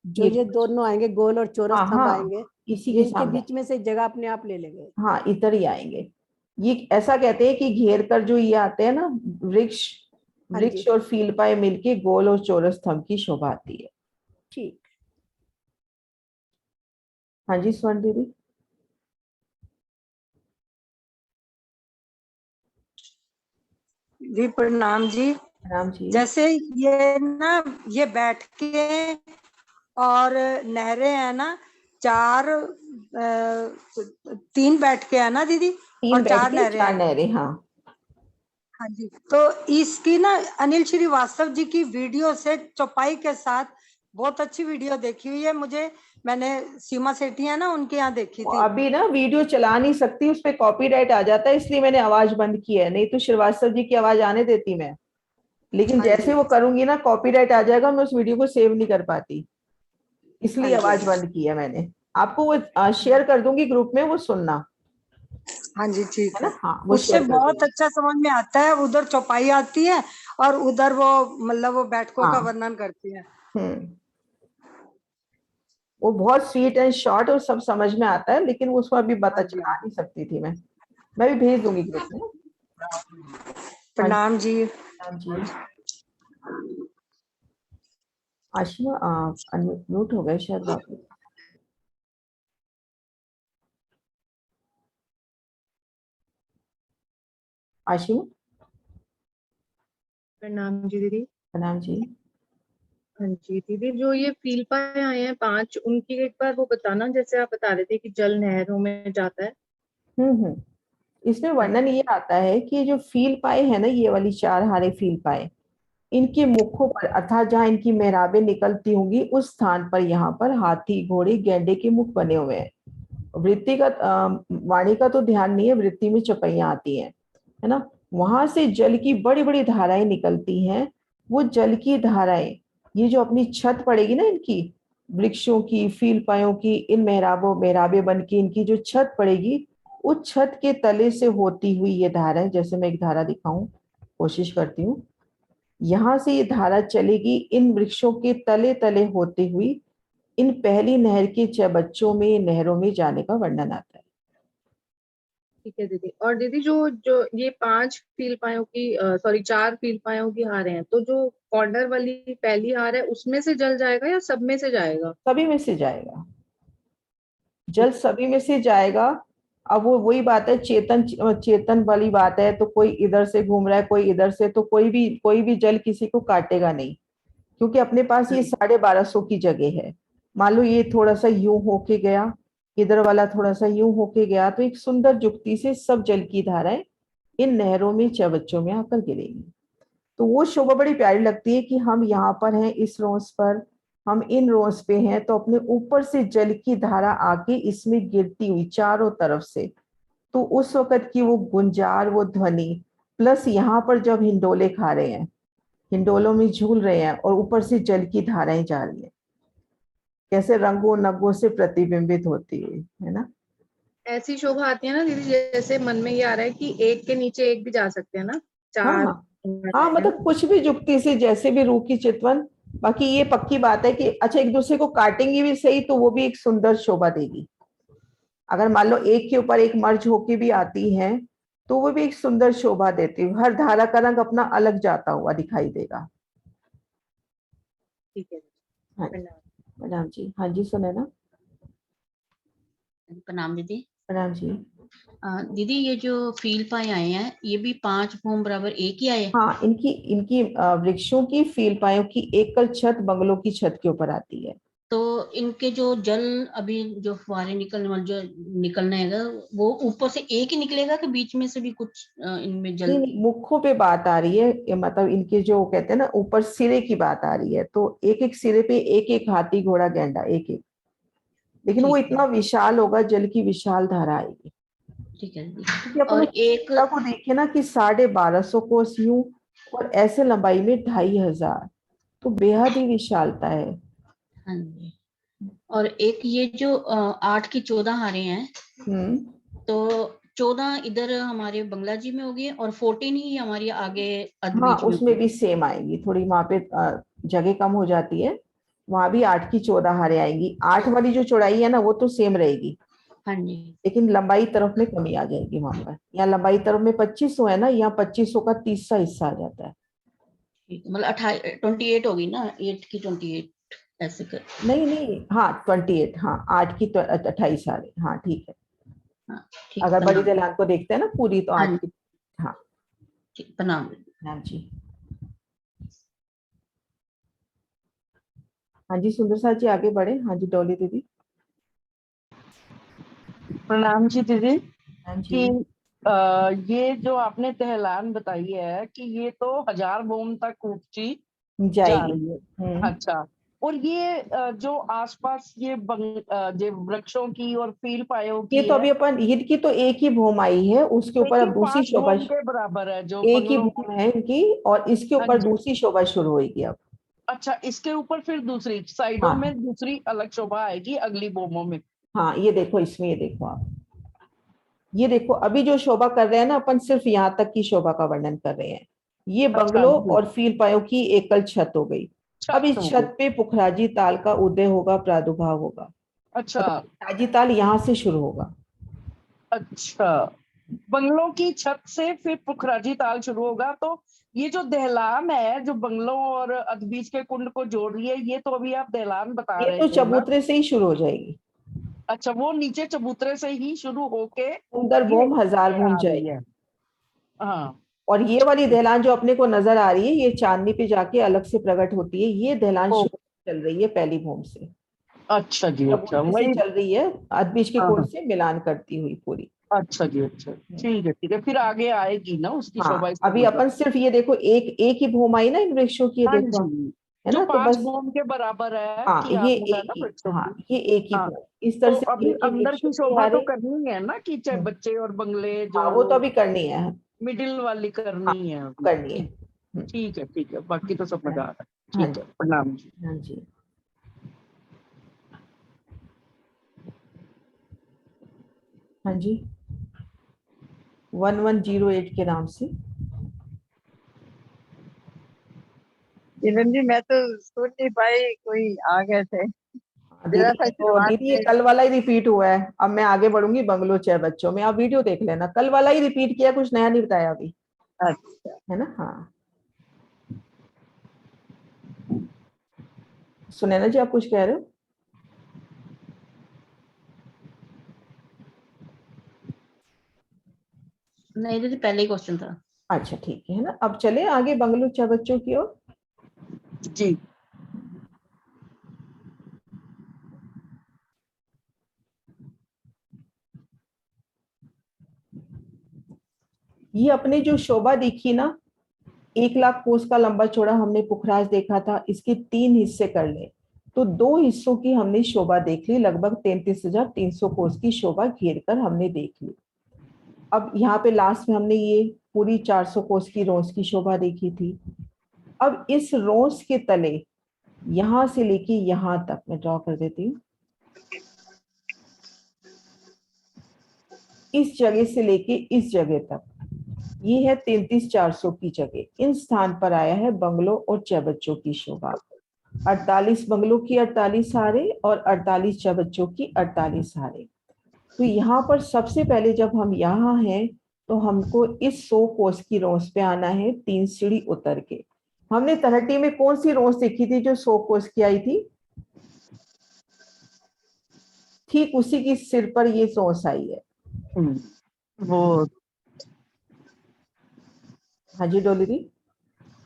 जो ये दोनों आएंगे गोल और चौरस हाँ थंब हाँ आएंगे, इसी ये के इनके सामने, बीच में से जगह अपने आप ले लेंगे। हाँ इधर ही आएंगे। ये ऐसा कहते हैं कि घेर कर जो ये आते हैं ना वृक्ष, हाँ जी, वृक्ष और फील पाए मिलके गोल और चौरस थंब की शोभा आती है। ठीक। हाँ जी स्वर्ण दीदी। जी प्रणाम जी। राम जी। जैसे ये ना, ये बैठ के और नहरें है ना, 3 बैठ के है ना दीदी, 3 और बैठ 4 के नहरें 4 हैं। नहरें, हाँ। हाँ जी, तो इसकी ना अनिल श्रीवास्तव जी की वीडियो से चौपाई के साथ बहुत अच्छी वीडियो देखी हुई है मुझे। मैंने सीमा सेठी है ना, उनके यहाँ देखी थी। अभी ना वीडियो चला नहीं सकती, उस पर कॉपीराइट आ जाता है, इसलिए मैंने आवाज बंद की है, नहीं तो श्रीवास्तव जी की आवाज आने देती मैं। लेकिन हाँ जैसे जी, वो करूंगी ना, कॉपीराइट आ जाएगा, मैं उस वीडियो को सेव नहीं कर पाती, हाँ इसलिए जी, आवाज बंद की है मैंने। आपको वो शेयर कर दूंगी ग्रुप में, वो सुनना, हाँ जी, ठीक है है। ना। हाँ वो उससे शेयर कर बहुत दूंगी। अच्छा समझ में आता है। उधर चौपाई आती है और उधर वो मतलब वो बैठकों का हाँ वर्णन करती है। वो बहुत स्वीट एंड शॉर्ट और सब समझ में आता है, लेकिन उसको अभी हाँ पता जी, चला नहीं सकती थी मैं भी भेज दूंगी ग्रुप में। हाँ प्रणाम जी। हाँ जी। आशिमा अनम्यूट हो गए शायद वापस। आशिमा। प्रणाम जी दीदी। प्रणाम जी। हाँ जी दीदी, जो ये फील पाए आए हैं 5, उनकी एक बार वो बताना, जैसे आप बता रहे थे कि जल नहरों में जाता है। हम्म। इसमें हाँ वर्णन जी। ये आता है कि जो फील पाए है ना, ये वाली 4 हारे फील पाए, इनके मुखों पर अर्थात जहाँ इनकी मेहराबें निकलती होंगी उस स्थान पर यहाँ पर हाथी घोड़े गैंडे के मुख बने हुए हैं। वृत्ति का वाणी का तो ध्यान नहीं है, वृत्ति में चपैया आती हैं, है ना। वहां से जल की बड़ी बड़ी धाराएं निकलती हैं। वो जल की धाराएं, ये जो अपनी छत पड़ेगी ना इनकी, वृक्षों की फील पायों की, इन मेहराबे बन की इनकी जो छत पड़ेगी, उस छत के तले से होती हुई ये धाराएं, जैसे मैं एक धारा दिखाऊं, कोशिश करती हूँ। यहाँ से ये धारा चलेगी इन वृक्षों के तले तले होते हुई इन पहली नहर के चबच्चों में, नहरों में जाने का वर्णन आता है। ठीक है दीदी। और दीदी जो जो ये 5 फील पायों की सॉरी 4 फील पायों की हारें हैं, तो जो कॉर्नर वाली पहली हार है उसमें से जल जाएगा या सब में से जाएगा? सभी में से जाएगा, जल सभी में से जाएगा। अब वो वही बात है, चेतन चेतन वाली बात है, तो कोई इधर से घूम रहा है कोई इधर से, तो कोई भी जल किसी को काटेगा नहीं, क्योंकि अपने पास ये 1250 की जगह है। मान लो ये थोड़ा सा यूं होके गया, इधर वाला थोड़ा सा यूं होके गया, तो एक सुंदर जुक्ति से सब जल की धाराएं इन नहरों में चबच्चों में आकर गिरेंगी। तो वो शोभा बड़ी प्यारी लगती है कि हम यहाँ पर हैं इस रोज पर, हम इन रोज पे हैं, तो अपने ऊपर से जल की धारा आके इसमें गिरती हुई चारों तरफ से, तो उस वक्त की वो गुंजार, वो ध्वनि, प्लस यहाँ पर जब हिंडोले खा रहे हैं, हिंडोलों में झूल रहे हैं और ऊपर से जल की धाराएं जा रही है, कैसे रंगों नगों से प्रतिबिंबित होती है ना। ऐसी शोभा आती है ना दीदी, जैसे मन में ये आ रहा है कि एक के नीचे एक भी जा सकते हैं ना, 4। हाँ हाँ, मतलब कुछ भी जुक्ति से, जैसे भी रूह की चितवन। बाकी ये पक्की बात है कि अच्छा एक दूसरे को काटेंगे भी सही तो वो भी एक सुंदर शोभा देगी। अगर मान लो एक के ऊपर एक मर्ज होके भी आती है तो वो भी एक सुंदर शोभा देती है, हर धारा का रंग अपना अलग जाता हुआ दिखाई देगा। ठीक है। हाँ प्रणाम जी। हाँ जी सुने ना। प्रणाम दीदी। प्रणाम जी। दीदी ये जो फील पाए आए हैं ये भी 5 भूम बराबर एक ही आए? हाँ, इनकी वृक्षों की फील पायों की एकल छत बंगलों की छत के ऊपर आती है। तो इनके जो जल अभी जो फुहारे निकलने वाले जो निकलना है वो ऊपर से एक ही निकलेगा कि बीच में से भी कुछ इनमें जल? नहीं, मुखों पे बात आ रही है, ये मतलब इनके जो कहते हैं ना ऊपर सिरे की बात आ रही है, तो एक एक सिरे पे एक एक हाथी घोड़ा गैंडा एक एक, लेकिन वो इतना विशाल होगा, जल की विशाल धारा आएगी। ठीक है। क्योंकि अपन एक को देखे ना कि 1250 कोस यूं और ऐसे लंबाई में 2500, तो बेहद ही विशालता है। हाँ जी। और एक ये जो 8 की 14 हारे हैं, तो 14 इधर हमारे बंगला जी में होगी और 14 ही हमारी आगे हाँ उसमें भी सेम आएगी, थोड़ी वहां पे जगह कम हो जाती है, वहां भी 8 की 14 हारे आएंगी। 8 वाली जो चौड़ाई है ना वो तो सेम रहेगी। हाँ जी। लेकिन लंबाई तरफ में कमी आ जाएगी वहां पर, यहाँ लंबाई तरफ में 2500 है ना, यहाँ 2500 का 30सा हिस्सा आ जाता है। मतलब 28 होगी ना, 8 की 28 ऐसे कर। नहीं हाँ 28, हाँ 8 की 28 हारे, हाँ ठीक है। हाँ, अगर बड़ी दलान को देखते हैं ना पूरी तो 8 की। हाँ प्रणाम। प्रणाम जी। हाँ जी सुंदर साथ जी आगे बढ़े। हाँ जी डोली दीदी। प्रणाम जी दीदी। हाँ जी। कि ये जो आपने दहलान बताई है कि ये तो 1000 भूम तक ऊंची जा रही है। अच्छा, और ये जो आसपास ये वृक्षों की और फील पायों की, ये तो अभी अपन ईद की तो एक ही भूम आई है, उसके ऊपर अब दूसरी शोभा के बराबर है जो एक ही भूम है इनकी, और इसके ऊपर दूसरी शोभा शुरू होगी अब। अच्छा, इसके ऊपर फिर दूसरी साइडों में दूसरी अलग शोभा आएगी अगली भूमों में। हाँ ये देखो, इसमें ये देखो आप, ये देखो अभी जो शोभा कर रहे हैं ना अपन, सिर्फ यहाँ तक की शोभा का वर्णन कर रहे हैं। ये बंगलों और फील पायों की एकल छत हो गई। अब इस छत पे पुखराजी ताल का उदय होगा, प्रादुर्भाव होगा। अच्छा, पुखराजी ताल यहाँ से शुरू होगा। अच्छा, बंगलों की छत से फिर पुखराजी ताल शुरू होगा। तो ये जो दहलान है जो बंगलों और अदबीज के कुंड को जोड़ रही है, ये तो अभी आप दहलान बता रहे ये थे तो चबूतरे से ही शुरू हो जाएगी। अच्छा, वो नीचे चबूतरे से ही शुरू होके सुंदर भूम 1000 भूम जाएगी। हाँ, और ये वाली दहलान जो अपने को नजर आ रही है, ये चांदनी पे जाके अलग से प्रकट होती है। ये दहलान शुरू चल रही है पहली भूम से। अच्छा जी, अच्छा, वही चल रही है अदबीज के कुंड से मिलान करती हुई पूरी। अच्छा जी, अच्छा, ठीक है, ठीक है, फिर आगे आएगी ना उसकी शोभा। अभी अपन सिर्फ ये देखो एक ही भूम आई ना इन वृक्षों की, देखो है ना, तो 5 भूम के बराबर है। हाँ ये एक ही, हाँ ये एक ही भूम। इस तरह से अभी अंदर की शोभा तो करनी है ना कि चाहे बच्चे और बंगले जो, वो तो अभी करनी है, मिडिल वाली करनी है, करनी है। ठीक है, ठीक है, बाकी तो समझ आ रहा है। ठीक है, प्रणाम जी। हाँ जी। हाँ जी 1108 के नाम से। किरण जी मैं तो सोच नहीं पाई, कोई आ गए थे। जरा सा तो शुरुआत दीदी ये में कल वाला ही रिपीट हुआ है। अब मैं आगे बढ़ूंगी बंगलो छह बच्चों में, आप वीडियो देख लेना। कल वाला ही रिपीट किया, कुछ नया नहीं बताया अभी, अच्छा है ना। हाँ सुनैना जी आप कुछ कह रहे हो? नहीं दीदी पहले ही क्वेश्चन था। अच्छा ठीक है ना, अब चले आगे बंगलो छह बच्चों की ओर। जी। ये अपने जो शोभा देखी ना, 1 लाख कोस का लंबा चौड़ा हमने पुखराज देखा था, इसके 3 हिस्से कर ले तो 2 हिस्सों की हमने शोभा देख ली। लगभग 33,300 कोस की शोभा घेर कर हमने देख ली। अब यहाँ पे लास्ट में हमने ये पूरी 400 कोस की रोज की शोभा देखी थी। अब इस रोज के तले यहां से लेके यहां तक मैं ड्रॉ कर देती हूँ, इस जगह से लेके इस जगह तक, ये है 33,400 की जगह। इन स्थान पर आया है बंगलों और चबच्चों की शोभा। 48 बंगलों की 48 हारे और 48 चबच्चों की 48 हारे। तो यहाँ पर सबसे पहले जब हम यहाँ हैं तो हमको इस 100 कोस की रोस पे आना है 3 सीढ़ी उतर के। हमने 30 में कौन सी रोस देखी थी जो 100 कोस की आई थी? ठीक उसी की सिर पर ये रोस आई है। वो हाँ जी डोली दी।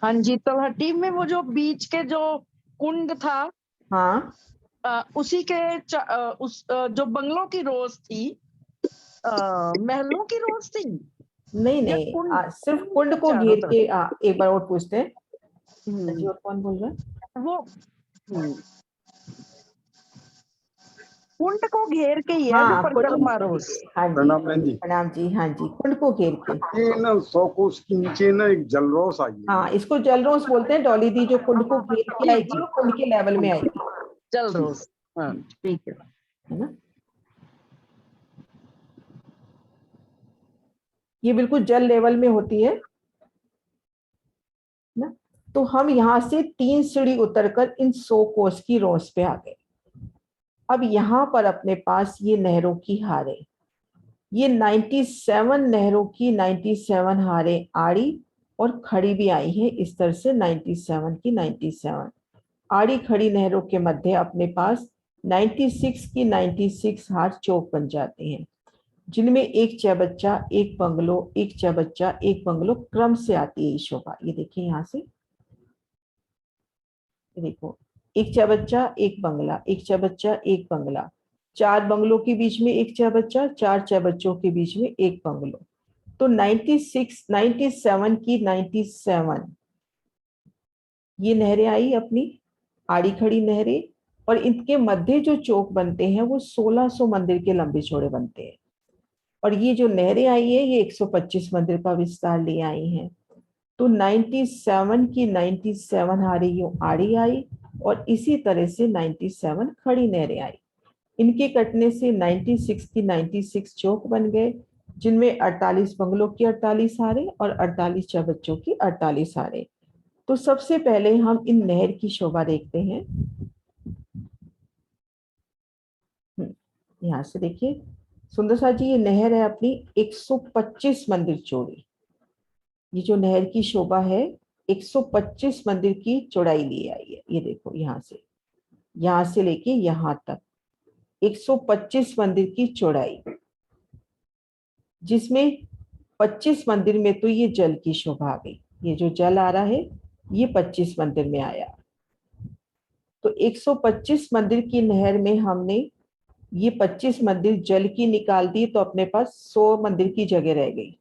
हाँ जी, 30 में वो जो बीच के जो कुंड था, हाँ उसी के जो बंगलों की रोज थी, महलों की रोज थी। नहीं नहीं, सिर्फ कुंड को घेर के। एक बार और पूछते हैं जी, और कौन बोल रहा है? वो कुंड को घेर के ही है जो हाँ परिक्रमा रोज। हाँ जी प्रणाम जी। हाँ जी कुंड को घेर के। ये ना 100 कोस के नीचे ना एक जलरोस आई है। हाँ इसको जलरोस बोलते हैं डॉली दी, जो कुंड को घेर के आएगी वो कुंड के लेवल में आएगी। जलरोस, हाँ ठीक है ना। ये बिल्कुल जल लेवल में होती है ना। तो हम यहाँ से 3 सीढ़ी उतरकर इन 100 कोस की रोस पे आ गए। अब यहाँ पर अपने पास ये नहरों की हारें, ये 97 नहरों की 97 हारें आड़ी और खड़ी भी आई है इस तरह से। 97 की 97 आड़ी खड़ी नहरों के मध्य अपने पास 96 की 96 हार चौक बन जाते हैं, जिनमें एक चबच्चा एक बंगलो, एक चबच्चा एक बंगलो क्रम से आती है शोभा। ये देखिए यहाँ से, देखो एक चबच्चा एक बंगला, एक चबच्चा एक बंगला, 4 बंगलों के बीच में एक चबच्चा, 4 चबच्चों के बीच में एक बंगलो। तो 96 97 की 97 ये नहरें आई अपनी आड़ी खड़ी नहरें, और इनके मध्य जो चौक बनते हैं वो 1600 मंदिर के लंबे चौड़े बनते हैं। और ये जो नहरें आई है ये 125 मंदिर का विस्तार ले आई हैं। तो 97 की 97 हारी यूं आड़ी आई और इसी तरह से 97 खड़ी नहरें आई। इनके कटने से 96 की 96 चौक बन गए, जिनमें 48 बंगलों की 48 हारे और 48 चबच्चों की 48 हारे। तो सबसे पहले हम इन नहर की शोभा देखते हैं। यहाँ से देखिए सुंदर सा जी, ये नहर है अपनी 125 मंदिर चौड़ी। ये जो नहर की शोभा है 125 मंदिर की चौड़ाई ली आई है। ये देखो यहाँ से लेके यहाँ तक 125 मंदिर की चौड़ाई, जिसमें 25 मंदिर में तो ये जल की शोभा आ गई। ये जो जल आ रहा है ये 25 मंदिर में आया। तो 125 मंदिर की नहर में हमने ये 25 मंदिर जल की निकाल दी, तो अपने पास 100 मंदिर की जगह रह गई।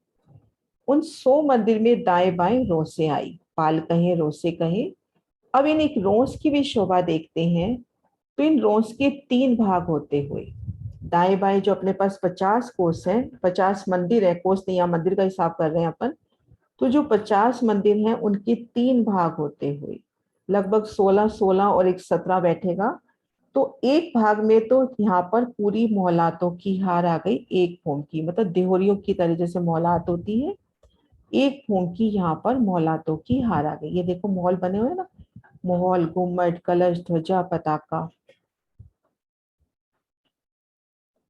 उन 100 मंदिर में दाएं बाएं रोसे आई, पाल कहें रोसे कहें। अब इन एक रोस की भी शोभा देखते हैं। तो इन रोस के 3 भाग होते हुए दाएं बाएं जो अपने पास 50 कोस है, 50 मंदिर है, कोस नहीं यहाँ मंदिर का हिसाब कर रहे हैं अपन। तो जो 50 मंदिर हैं उनके 3 भाग होते हुए लगभग 16 और एक 17 बैठेगा। तो एक भाग में तो यहाँ पर पूरी मोहलातों की हार आ गई, एक फूम की, मतलब देहोरियों की तरह जैसे मोहलात होती है, एक फूम की यहाँ पर मोहलातों की हार आ गई। ये देखो मोहल बने हुए ना, मोहल, गुम्मट, कलश, ध्वजा, पताका।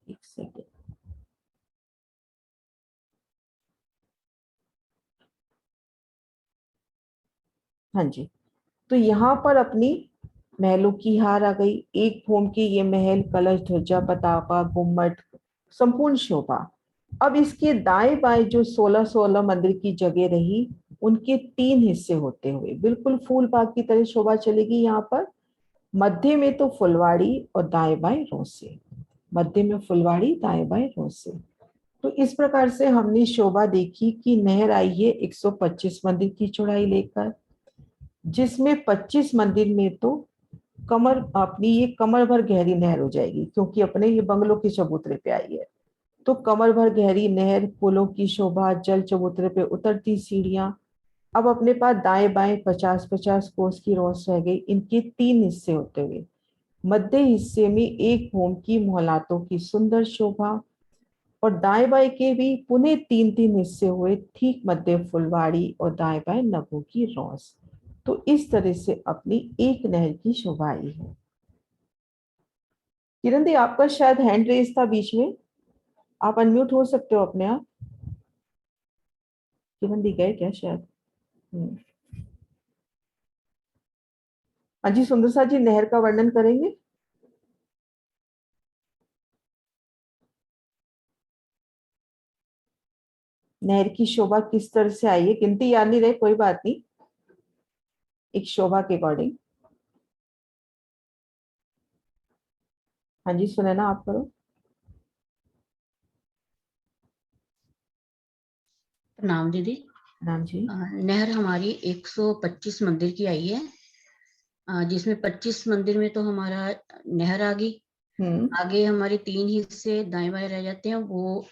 एक सेकेंड। हाँ जी, तो यहाँ पर अपनी महलों की हार आ गई। एक भूम के ये महल, कलश, ध्वजा, पताका, गुम्मट, संपूर्ण शोभा। अब इसके दाएं बाएं जो 16-16 मंदिर की जगह रही, उनके 3 हिस्से होते हुए बिल्कुल फूल बाग की तरह शोभा चलेगी। यहाँ पर मध्य में तो फुलवाड़ी और दाएं बाएं रोसे, मध्य में फुलवाड़ी, दाएं बाएं रोसे। तो इस प्रकार से हमने शोभा देखी कि नहर आई है 125 मंदिर की चौड़ाई लेकर, जिसमें 25 मंदिर में तो कमर, अपनी ये कमर भर गहरी नहर हो जाएगी, क्योंकि अपने ये बंगलों के चबूतरे पे आई है। तो कमर भर गहरी नहर, पुलों की शोभा, जल चबूतरे पे उतरती सीढ़ियां। अब अपने पास दाएं बाएं 50-50 कोस की रोस रह गई। इनके 3 हिस्से होते हुए मध्य हिस्से में एक भूम की मोहलातों की सुंदर शोभा, और दाएं बाएं के भी पुनः 3-3 हिस्से हुए, ठीक मध्य फुलवाड़ी और दाएं बाएं नभों की रोस। तो इस तरह से अपनी एक नहर की शोभा आई है। किरण दी, आपका शायद हैंड रेज था बीच में, आप अनम्यूट हो सकते हो अपने आप। किरण दी गए क्या शायद? हाँ जी, सुंदर सा जी नहर का वर्णन करेंगे? नहर की शोभा किस तरह से आई है? गिनती याद नहीं रहे, कोई बात नहीं, एक शोभा के अकॉर्डिंग। हाँ जी, सुने ना, आप करो। प्रणाम दीदी। नाम जी। नहर हमारी 125 मंदिर की आई है, जिसमें 25 मंदिर में तो हमारा नहर आ गई। आगे हमारे 3 हिस्से दाएं बाएं रह जाते हैं, वो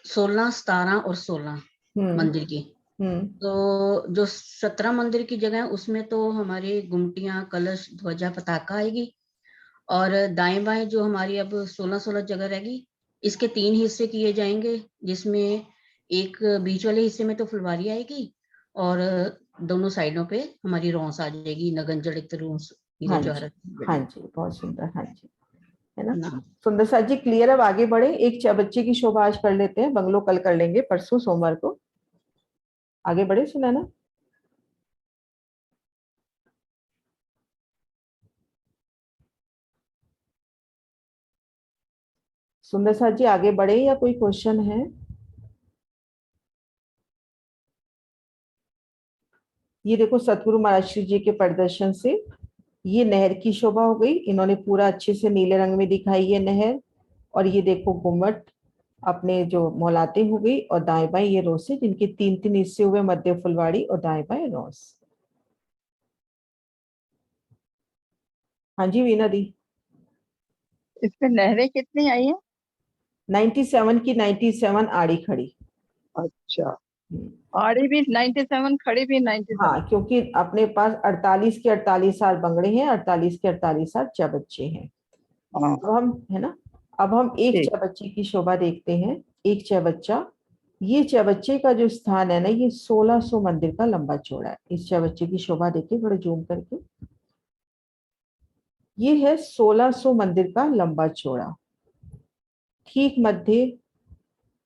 16, 17 और 16 मंदिर की। तो जो 17 मंदिर की जगह है उसमें तो हमारे गुमटियां, कलश, ध्वजा, पताका आएगी। और दाएं बाएं जो हमारी अब 16-16 जगह रहेगी, इसके 3 हिस्से किए जाएंगे, जिसमें एक बीच वाले हिस्से में तो फुलवारी आएगी और दोनों साइडों पे हमारी रोंस आ जाएगी, नगन जड़ित रोंस। हाँ जी, हाँ जी, बहुत सुंदर। हाँ जी, है ना सुंदर सा जी, क्लियर। अब आगे बढ़े, एक बच्चे की शोभा आज कर लेते हैं, बंगलो कल कर लेंगे, परसों सोमवार को। आगे बढ़े, सुना ना। सुंदर सा जी आगे बढ़े या कोई क्वेश्चन है? ये देखो, सतगुरु महाराज श्री जी के प्रदर्शन से ये नहर की शोभा हो गई। इन्होंने पूरा अच्छे से नीले रंग में दिखाई है नहर। और ये देखो गुम्मट अपने जो मोलाते हो गई, और दाएं बाएं ये रोसे, जिनके 3-3 हिस्से हुए, मध्य फुलवाड़ी और दाएं बाएं रोस। हाँ जी वीना दी। इसमें नहरें कितनी आई है? 97 की 97 आड़ी खड़ी। अच्छा, आड़ी भी 97, खड़ी भी 97। हाँ, क्योंकि अपने पास 48 के 48 साल बंगड़े हैं, 48 के 48 साल चबच्चे हैं। अब हम, है ना, अब हम एक चबच्चे की शोभा देखते हैं। एक चबच्चा, ये चबच्चे का जो स्थान है ना, ये 1600 मंदिर का लंबा चौड़ा है। इस चबच्चे की शोभा देखिए थोड़ा जूम करके, ये है 1600 मंदिर का लंबा चौड़ा। ठीक मध्य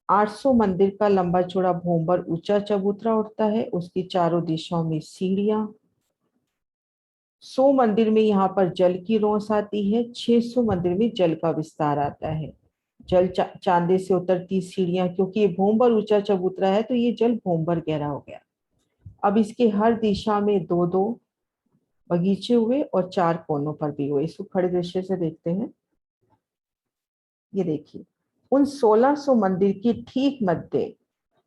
800 मंदिर का लंबा चौड़ा भोंबर ऊंचा चबूतरा उठता है, उसकी चारों दिशाओं में सीढ़ियां। 100 मंदिर में यहाँ पर जल की रोंस आती है, 600 मंदिर में जल का विस्तार आता है। जल चांदे से उतरती सीढ़ियां, क्योंकि ये भोंबर ऊंचा चबूतरा है तो ये जल भोंबर गहरा हो गया। अब इसके हर दिशा में 2-2 बगीचे हुए और 4 कोनों पर भी हुए। इसको खड़े दृश्य से देखते हैं। ये देखिए, उन 1600 मंदिर की ठीक मध्य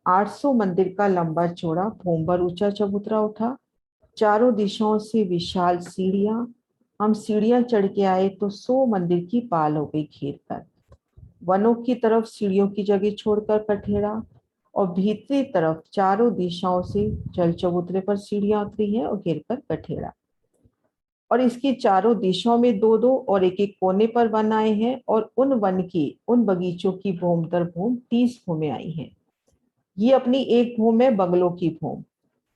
800 मंदिर का लंबा चौड़ा भोंबर ऊंचा चबूतरा उठा, चारों दिशाओं से विशाल सीढ़ियां। हम सीढ़ियां चढ़ के आए तो 100 मंदिर की पाल हो गई घेर कर। वनों की तरफ सीढ़ियों की जगह छोड़कर कठेड़ा, और भीतरी तरफ चारों दिशाओं से जल चबूतरे पर सीढ़ियां उतरी हैं और घेर कर कठेड़ा। और इसकी चारों दिशाओं में 2-2 और एक कोने पर वन आए हैं, और उन वन की, उन बगीचों की भूम दर भूम 30 भूमें आई हैं। ये अपनी एक भूम है बंगलों की भूम।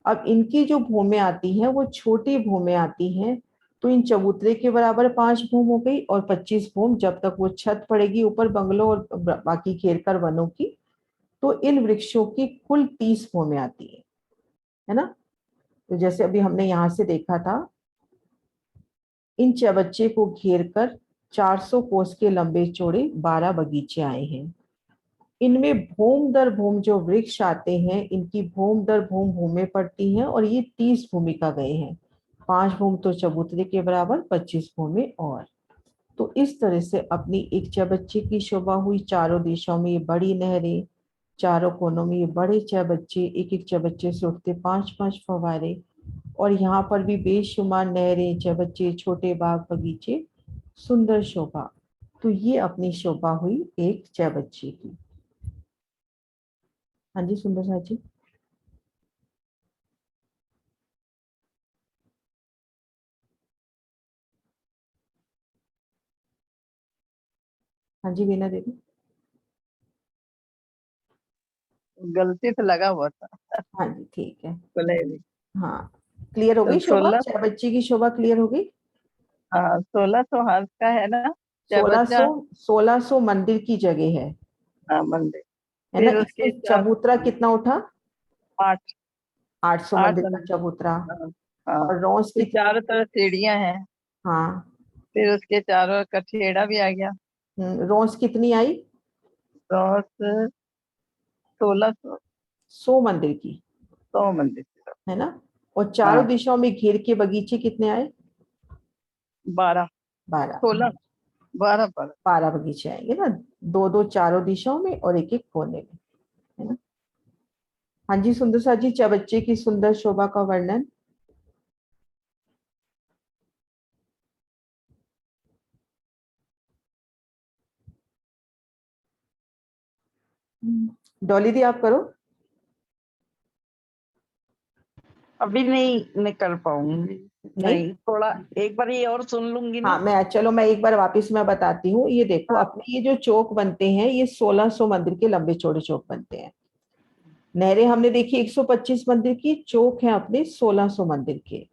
अब इनकी जो भूमें आती हैं वो छोटी भूमें आती हैं, तो इन चबूतरे के बराबर 5 भूम हो गई, और 25 भूम जब तक वो छत पड़ेगी ऊपर बंगलों और बाकी घेरकर वनों की, तो इन वृक्षों की कुल 30 भूमें आती है ना। तो जैसे अभी हमने यहाँ से देखा था, इन चबच्चे को घेरकर 400 कोस के लंबे चौड़े 12 बगीचे आए हैं। इनमें भूम दर भूम जो वृक्ष आते हैं, इनकी भूम दर भूम भूमें पड़ती हैं, और ये 30 भूमिका गए हैं। 5 भूम तो चबूतरे के बराबर, 25 भूमें और। तो इस तरह से अपनी एक चबच्चे की शोभा हुई। चारों दिशाओं में ये बड़ी नहरें, चारों कोनों में ये बड़े चबच्चे, एक एक चबच्चे से उठते 5-5 फव्वारे, और यहाँ पर भी बेशुमार नहरें, चबच्चे, छोटे बाग बगीचे, सुंदर शोभा। तो ये अपनी शोभा हुई एक चबच्चे की। हाँ जी सुंदर सा जी। हाँ जी वीना देवी। गलती से लगा हुआ था। हाँ जी ठीक है। बोले हाँ क्लियर हो तो गई शोभा, 16 चाहे बच्ची की शोभा क्लियर हो गई। हाँ 1600 हाथ का है ना, क्या बच्चा। 1600 मंदिर की जगह है हाँ मंदिर। है ना। फिर उसके इसमें चबूतरा कितना उठा? 8 800 8 मंदिर का मंदिर। चबूतरा। हाँ हाँ। और रोज फिर कितनी? चारों तरफ सीढ़ियां हैं। हाँ। फिर उसके चारों कठेड़ा भी आ गया। रोज कितनी आई? तो 1600 100 मंदिर की 100 मंदिर है ना। और चारों हाँ दिशाओं में घेर के बगीचे कितने आए? 12 12। 16 12 12 बगीचे आएंगे ना, 2-2 चारों दिशाओं में और एक एक कोने में, है ना। हाँ जी सुंदर सा जी, चबच्चे की सुंदर शोभा का वर्णन। डॉली दी आप करो। अभी नहीं कर पाऊंगी। नहीं थोड़ा एक बार ये और सुन लूंगी ना। हाँ चलो मैं एक बार वापस मैं बताती हूँ। ये देखो अपने ये जो चौक बनते हैं, ये 1600 मंदिर के लंबे चौड़े चौक बनते हैं। नहरें हमने देखी 125 मंदिर की, चौक है अपने 1600 मंदिर के।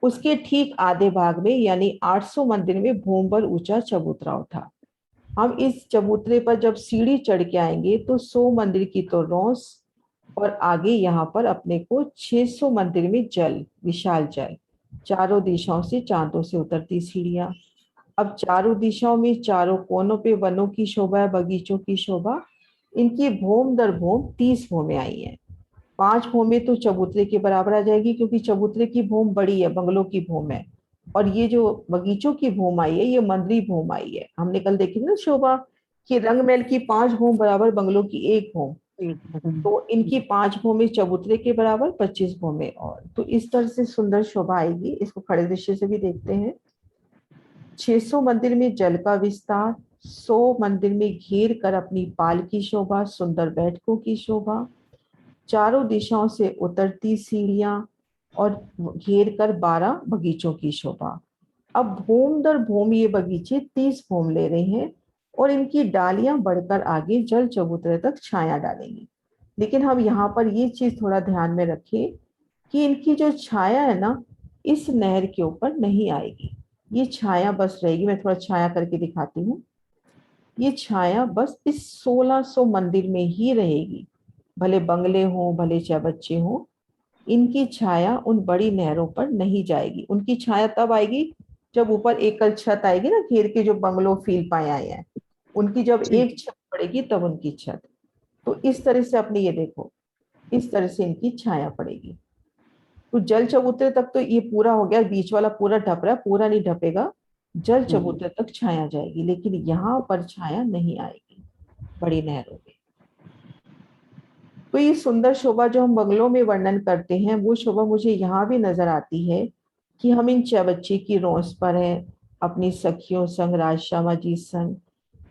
उसके ठीक आधे भाग में यानी 800 मंदिर में भूमभर ऊंचा चबूतरा उठा। हम इस चबूतरे पर जब सीढ़ी चढ़ के आएंगे तो 100 मंदिर की तो रौस, और आगे यहाँ पर अपने को 600 मंदिर में जल, विशाल जल, चारों दिशाओं से चांदों से उतरती सीढ़ियां। अब चारों दिशाओं में चारों कोनों पे वनों की शोभा, बगीचों की शोभा। इनकी भूम दर भूम 30 भूमें आई हैं। 5 भूमें तो चबूतरे के बराबर आ जाएगी, क्योंकि चबूतरे की भूम बड़ी है, बंगलों की भूम है। और ये जो बगीचों की भूम आई है, ये मंदिरी भूम आई है। हमने कल देखी थी ना शोभा कि रंगमहल की 5 भूम बराबर बंगलों की 1 भूम। तो इनकी 5 भूमि चबूतरे के बराबर, 25 भूमि और। तो इस तरह से सुंदर शोभा आएगी। इसको खड़े दृश्य से भी देखते हैं। 600 मंदिर में जल का विस्तार, 100 मंदिर में घेर कर अपनी पाल की शोभा, सुंदर बैठकों की शोभा, चारों दिशाओं से उतरती सीढ़ियां, और घेर कर 12 बगीचों की शोभा। अब भूम दर भूम ये बगीचे 30 भूम ले रहे हैं, और इनकी डालियां बढ़कर आगे जल चबूतरे तक छाया डालेंगी। लेकिन हम यहाँ पर ये चीज थोड़ा ध्यान में रखें कि इनकी जो छाया है ना, इस नहर के ऊपर नहीं आएगी। ये छाया बस रहेगी, मैं थोड़ा छाया करके दिखाती हूँ। ये छाया बस इस 1600 मंदिर में ही रहेगी। भले बंगले हों, भले चबच्चे हों, इनकी छाया उन बड़ी नहरों पर नहीं जाएगी। उनकी छाया तब आएगी जब ऊपर एकल छत आएगी ना, घेर के जो बंगलो फील पाए आए हैं, उनकी जब एक छत पड़ेगी तब उनकी छत। तो इस तरह से अपने ये देखो, इस तरह से इनकी छाया पड़ेगी। तो जल चबूतरे तक तो ये पूरा हो गया, बीच वाला पूरा ढप रहा है, पूरा नहीं ढपेगा। जल चबूतरे तक छाया जाएगी, लेकिन यहाँ पर छाया नहीं आएगी बड़ी नहरों में। तो ये सुंदर शोभा जो हम बंगलों में वर्णन करते हैं, वो शोभा मुझे यहाँ भी नजर आती है कि हम इन चबच्चे की रौस पर हैं, अपनी सखियों संग, राजश्यामा जी संग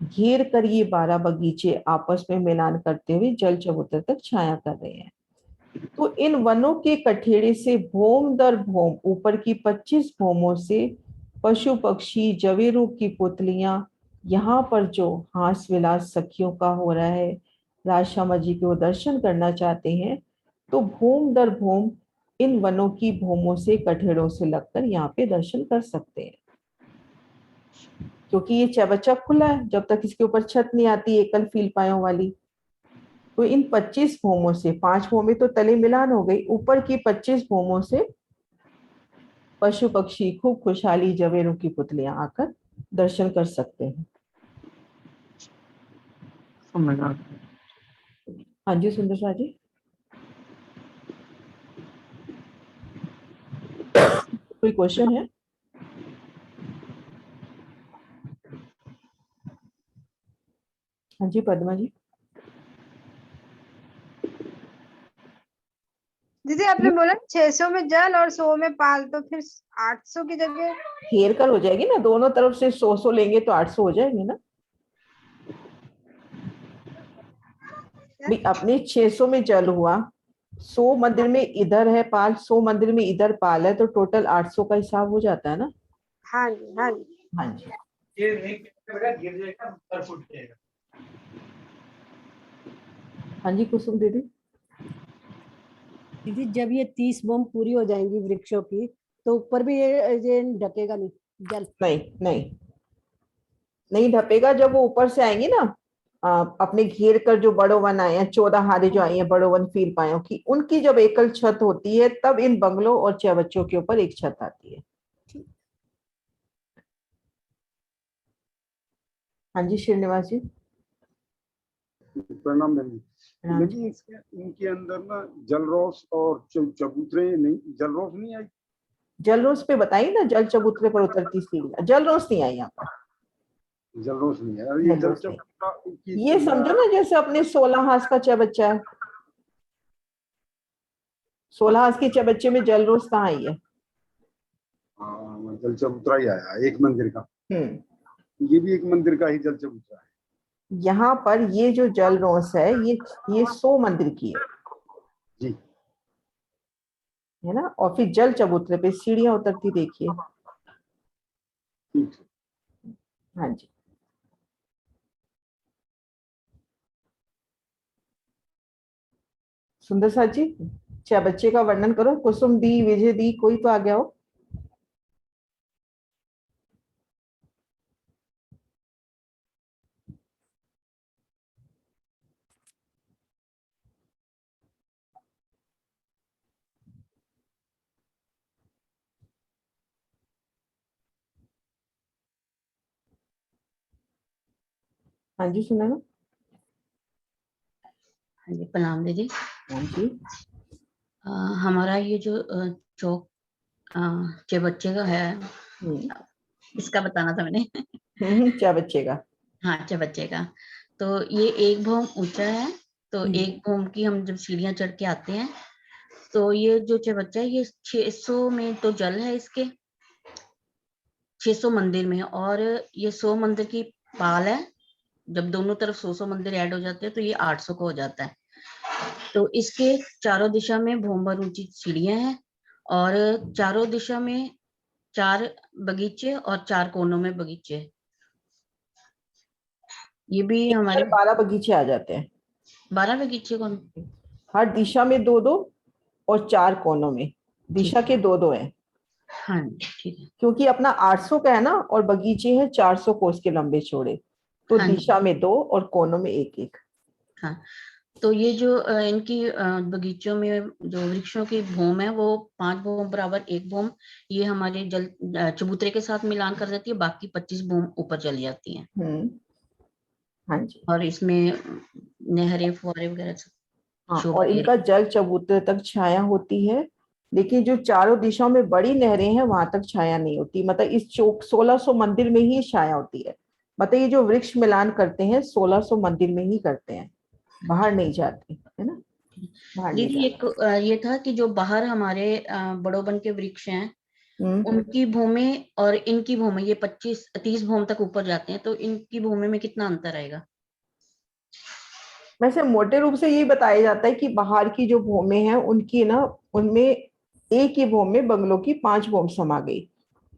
घेर कर ये 12 बगीचे आपस में मिलान करते हुए जल चबूतरे तक छाया कर रहे हैं। तो इन वनों के कठेड़े से भूम दर भूम ऊपर की 25 भूमों से पशु पक्षी, जवेरू की पुतलियां, यहाँ पर जो हास विलास सखियों का हो रहा है, राजश्यामा जी के वो दर्शन करना चाहते हैं, तो भूम दर भूम इन वनों की भूमों से कठेड़ों से लगकर यहाँ पे दर्शन कर सकते हैं, क्योंकि ये चौबच्चा खुला है जब तक इसके ऊपर छत नहीं आती एकल फील पायों वाली। तो इन 25 भूमों से 5 भूमि तो तले मिलान हो गई, ऊपर की 25 भूमों से पशु पक्षी खूब खुशहाली जवेरों की पुतलियां आकर दर्शन कर सकते हैं। हाँ जी सुंदर शाह जी, कोई क्वेश्चन है? हाँ जी पद्मा जी। दीदी आपने बोला 600 में जल और 100 में पाल, तो फिर 800 की जगह घेर कर हो जाएगी ना, दोनों तरफ से 100 लेंगे तो 800 हो जाएंगे ना। अपने 600 में जल हुआ, 100 मंदिर में इधर है पाल, 100 मंदिर में इधर पाल है, तो टोटल 800 का हिसाब हो जाता है ना। हाँ जी हाँ जी हाँ जी। हाँ जी कुसुम दीदी। दीदी जब ये 30 बम पूरी हो जाएंगी वृक्षों की, तो ऊपर भी ये ढकेगा नहीं जल? नहीं नहीं नहीं ढपेगा। जब वो ऊपर से आएंगी ना, अपने घेर कर जो बड़ो वन आए हैं, 14 हारे जो आई हैं बड़ो वन फील पायों की, उनकी जब एकल छत होती है तब इन बंगलों और चौबच्चों के ऊपर एक छत आती है। हाँ जी श्रीनिवास जी। प्रणाम बहन। लेकिन इनके अंदर ना जलरोस और चबूतरे नहीं, जलरोस नहीं आई। जलरोस पे बताइए ना, जल चबूतरे पर उतरती सीढ़ियां, जलरोस नहीं आई यहाँ पर। जलरोस नहीं है। ये समझो ना जैसे अपने 16 हाथ का चबच्चा है, 16 हाथ के चबच्चे में जलरोस कहाँ आई है? जल चबूतरा ही आया एक मंदिर का। ये भी एक मंदिर का ही जल चबूतरा है। यहाँ पर ये जो जल रोस है ये 100 मंदिर की है जी, है ना। और फिर जल चबूतरे पे सीढ़ियां उतरती देखिए। हाँ जी। सुंदर साथ जी, चबच्चे का वर्णन करो। कुसुम दी, विजय दी, कोई तो आ गया हो। हाँ जी सुना ना। हाँ जी प्रणाम दीदी। हाँ जी। हमारा ये जो चौक चबच्चे का है, इसका बताना था मैंने। चबच्चे का। हाँ चबच्चे का। तो ये एक भौम ऊंचा है, तो एक भौम की हम जब सीढ़ियां चढ़ के आते हैं, तो ये जो चबच्चा है ये 600 में तो जल है इसके, 600 मंदिर में, और ये 100 मंदिर की पाल है। जब दोनों तरफ 100 मंदिर ऐड हो जाते हैं तो ये 800 का हो जाता है। तो इसके चारों दिशा में भूमभर ऊंची सीढ़ियां हैं, और चारों दिशा में 4 बगीचे और 4 कोनों में बगीचे। ये भी हमारे 12 बगीचे आ जाते हैं। 12 बगीचे कौन? हर दिशा में 2-2 और 4 कोनों में, दिशा के 2-2 हैं। हाँ ठीक है। क्योंकि अपना 800 का है ना, और बगीचे हैं 400 कोस के लंबे चौड़े, तो हाँ दिशा में 2 और कोनों में 1-1। हाँ, तो ये जो इनकी बगीचों में जो वृक्षों की भूम है वो 5 भूम बराबर 1 भूम ये हमारे जल चबूतरे के साथ मिलान कर देती है, बाकी 25 भूम ऊपर चली जाती हैं। हाँ जी। और इसमें नहरें फुहारे वगैरह सब। हाँ, और इनका जल चबूतरे तक छाया होती है, लेकिन जो चारों दिशाओं में बड़ी नहरें हैं वहां तक छाया नहीं होती। मतलब इस चौक 1600 मंदिर में ही छाया होती है। मतलब ये जो वृक्ष मिलान करते हैं 1600 मंदिर में ही करते हैं, बाहर नहीं जाते, है ना। दीदी एक ये था कि जो बाहर हमारे बड़ोबन के वृक्ष हैं उनकी भूमि और इनकी भूमि ये 25-30 भूमि तक ऊपर जाते हैं, तो इनकी भूमि में कितना अंतर आएगा? वैसे मोटे रूप से यही बताया जाता है कि बाहर की जो भूमि है उनकी ना, उनमें एक ही भूमि में बंगलों की 5 भूमि समा गई।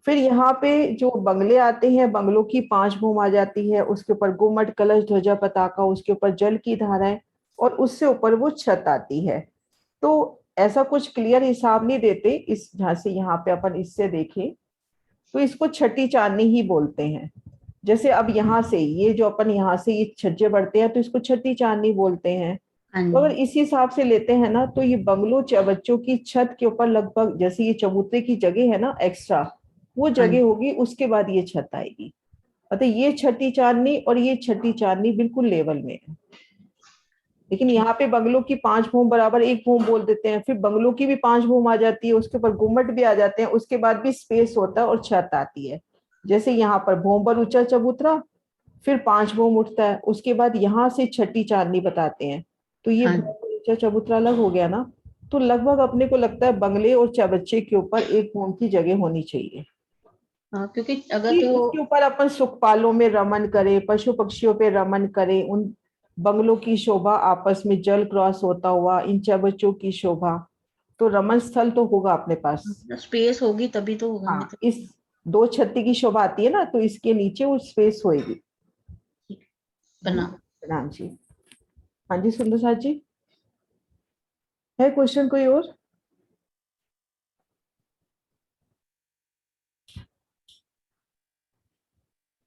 फिर यहाँ पे जो बंगले आते हैं बंगलों की 5 भूमि आ जाती है, उसके ऊपर गुम्मट कलश ध्वजा पताका, उसके ऊपर जल की धाराएं, और उससे ऊपर वो छत आती है। तो ऐसा कुछ क्लियर हिसाब नहीं देते। इस जहाँ से यहाँ पे अपन इससे देखें तो इसको छठी चांदनी ही बोलते हैं। जैसे अब यहाँ से ये जो अपन यहाँ से ये छज्जे बढ़ते हैं तो इसको छठी चांदनी बोलते हैं। तो अगर इस हिसाब से लेते हैं ना तो ये बंगलो बच्चों की छत के ऊपर लगभग जैसे ये चबूतरे की जगह है ना एक्स्ट्रा, वो जगह होगी, उसके बाद ये छत आएगी। मतलब ये छठी चांदनी और ये छठी चांदनी बिल्कुल लेवल में है। लेकिन यहाँ पे बंगलों की 5 भूम बराबर 1 भूम बोल देते हैं, फिर बंगलों की भी 5 भूम आ जाती है, उसके ऊपर गुम्मट भी आ जाते हैं, उसके बाद भी स्पेस होता है और छत आती है। जैसे यहाँ पर भूम पर ऊंचा चबूतरा, फिर 5 भूम उठता है, उसके बाद यहाँ से छठी चांदनी बताते हैं। तो ये भूम पर ऊंचा चबूतरा अलग हो गया ना। तो लगभग अपने को लगता है बंगले और चबच्चे के ऊपर 1 भूम की जगह होनी चाहिए। क्योंकि अगर तो उसके ऊपर अपन सुखपालों में रमन करें, पशु पक्षियों पे रमन करें, उन बंगलों की शोभा आपस में जल क्रॉस होता हुआ, इन चबच्चों की शोभा, तो रमन स्थल तो होगा अपने पास, स्पेस होगी तभी तो होगा। हाँ, इस 2 छत्ती की शोभा आती है ना, तो इसके नीचे वो स्पेस होगी। प्रणाम जी। हाँ जी सुंदर साथ जी, है क्वेश्चन कोई और?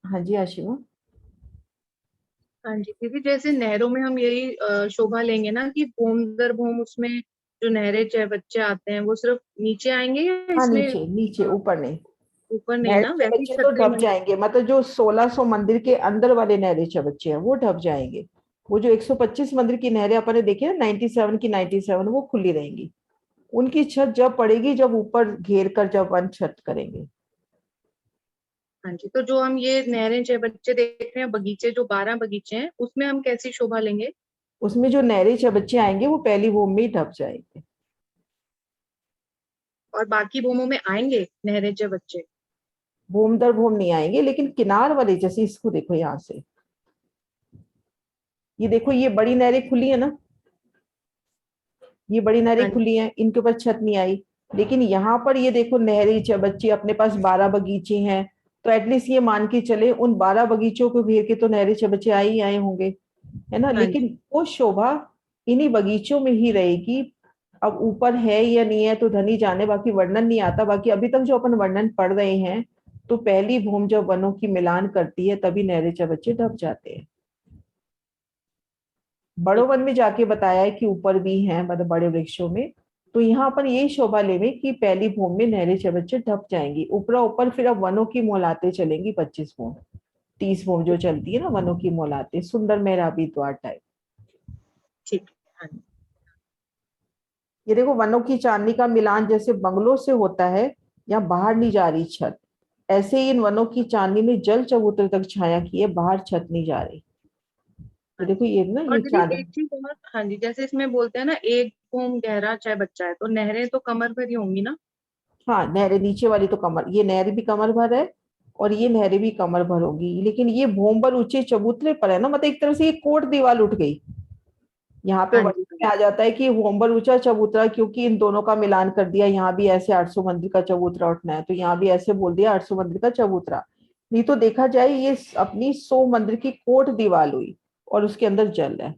हाँ जी आशिमा। हाँ जी दीदी, जैसे नहरों में हम यही शोभा लेंगे ना कि भूम दर भूम उसमें जो नहरें चाहे बच्चे आते हैं वो सिर्फ नीचे आएंगे या हाँ इसमें? नीचे, नीचे, ऊपर नहीं। ऊपर नहीं ना, नहरे वैसे ही बच्चे तो छतरी ढप में। जाएंगे, मतलब जो 1600 मंदिर के अंदर वाले नहरे बच्चे हैं वो ढप जाएंगे। वो जो 125 मंदिर की नहरें अपन देखे ना 97 की 97, वो खुली रहेंगी। उनकी छत जब पड़ेगी जब ऊपर घेर कर जब वन छत करेंगे। हाँ जी, तो जो हम ये नहरें चाहे बच्चे देख रहे हैं, बगीचे जो 12 बगीचे हैं, उसमें हम कैसी शोभा लेंगे? उसमें जो नहरे बच्चे आएंगे वो पहली भूमि में ही ढप जाएंगे। और बाकी भूमों में आएंगे नहरें चाहे बच्चे? भूम दर भूम नहीं आएंगे, लेकिन किनार वाले जैसे इसको देखो यहाँ से, ये देखो ये बड़ी नहरें खुली है ना, ये बड़ी नहरें खुली हैं, इनके ऊपर छत नहीं आई। लेकिन यहाँ पर ये देखो नहरें बच्चे अपने पास 12 बगीचे हैं, तो एटलीस्ट ये मान के चले उन 12 बगीचों को घेर के तो नहरें बच्चे आए ही आए होंगे, है ना। लेकिन वो शोभा इन्हीं बगीचों में ही रहेगी। अब ऊपर है या नहीं है तो धनी जाने, बाकी वर्णन नहीं आता। बाकी अभी तक जो अपन वर्णन पढ़ रहे हैं, तो पहली भूमि जब वनों की मिलान करती है तभी नहरे बच्चे ढप जाते हैं। बड़ो वन में जाके बताया है कि ऊपर भी हैं, मतलब बड़े वृक्षों में। तो यहाँ पर यही शोभा लेवे कि पहली भूमि में नहरे चबच्चे ढप जाएंगी। ऊपरा ऊपर फिर अब वनों की मोलाते चलेंगी 25 भूमि 30 भूमि जो चलती है ना वनों की मोलाते, सुंदर मेहराबी द्वार टाइप। ठीक। ये देखो वनों की चांदनी का मिलान जैसे बंगलों से होता है, यहाँ बाहर नहीं जा रही छत, ऐसे ही इन वनों की चांदनी ने जल चबूतरे तक छाया की है, बाहर छत नहीं जा रही। ये देखो ये ना, और ये दीदी चादर। एक चीज और, हाँ जी, जैसे इसमें बोलते हैं ना 1 भूम गहरा चाहे बच्चा है, तो नहरें तो कमर भर ही होंगी ना? हाँ नहरें नीचे वाली तो कमर, ये नहर भी कमर भर है और ये नहरें भी कमर भर होगी। लेकिन ये भूम पर ऊंचे चबूतरे पर है ना, मतलब एक तरह से ये कोट दीवार उठ गई। यहाँ पे वर्णन में आ जाता है कि भूम पर ऊंचा चबूतरा, क्योंकि इन दोनों का मिलान कर दिया। यहाँ भी ऐसे 800 मंदिर का चबूतरा उठना है, तो यहाँ भी ऐसे बोल दिया 800 मंदिर का चबूतरा। नहीं तो देखा जाए ये अपनी 100 मंदिर की कोट दीवार हुई और उसके अंदर जल है।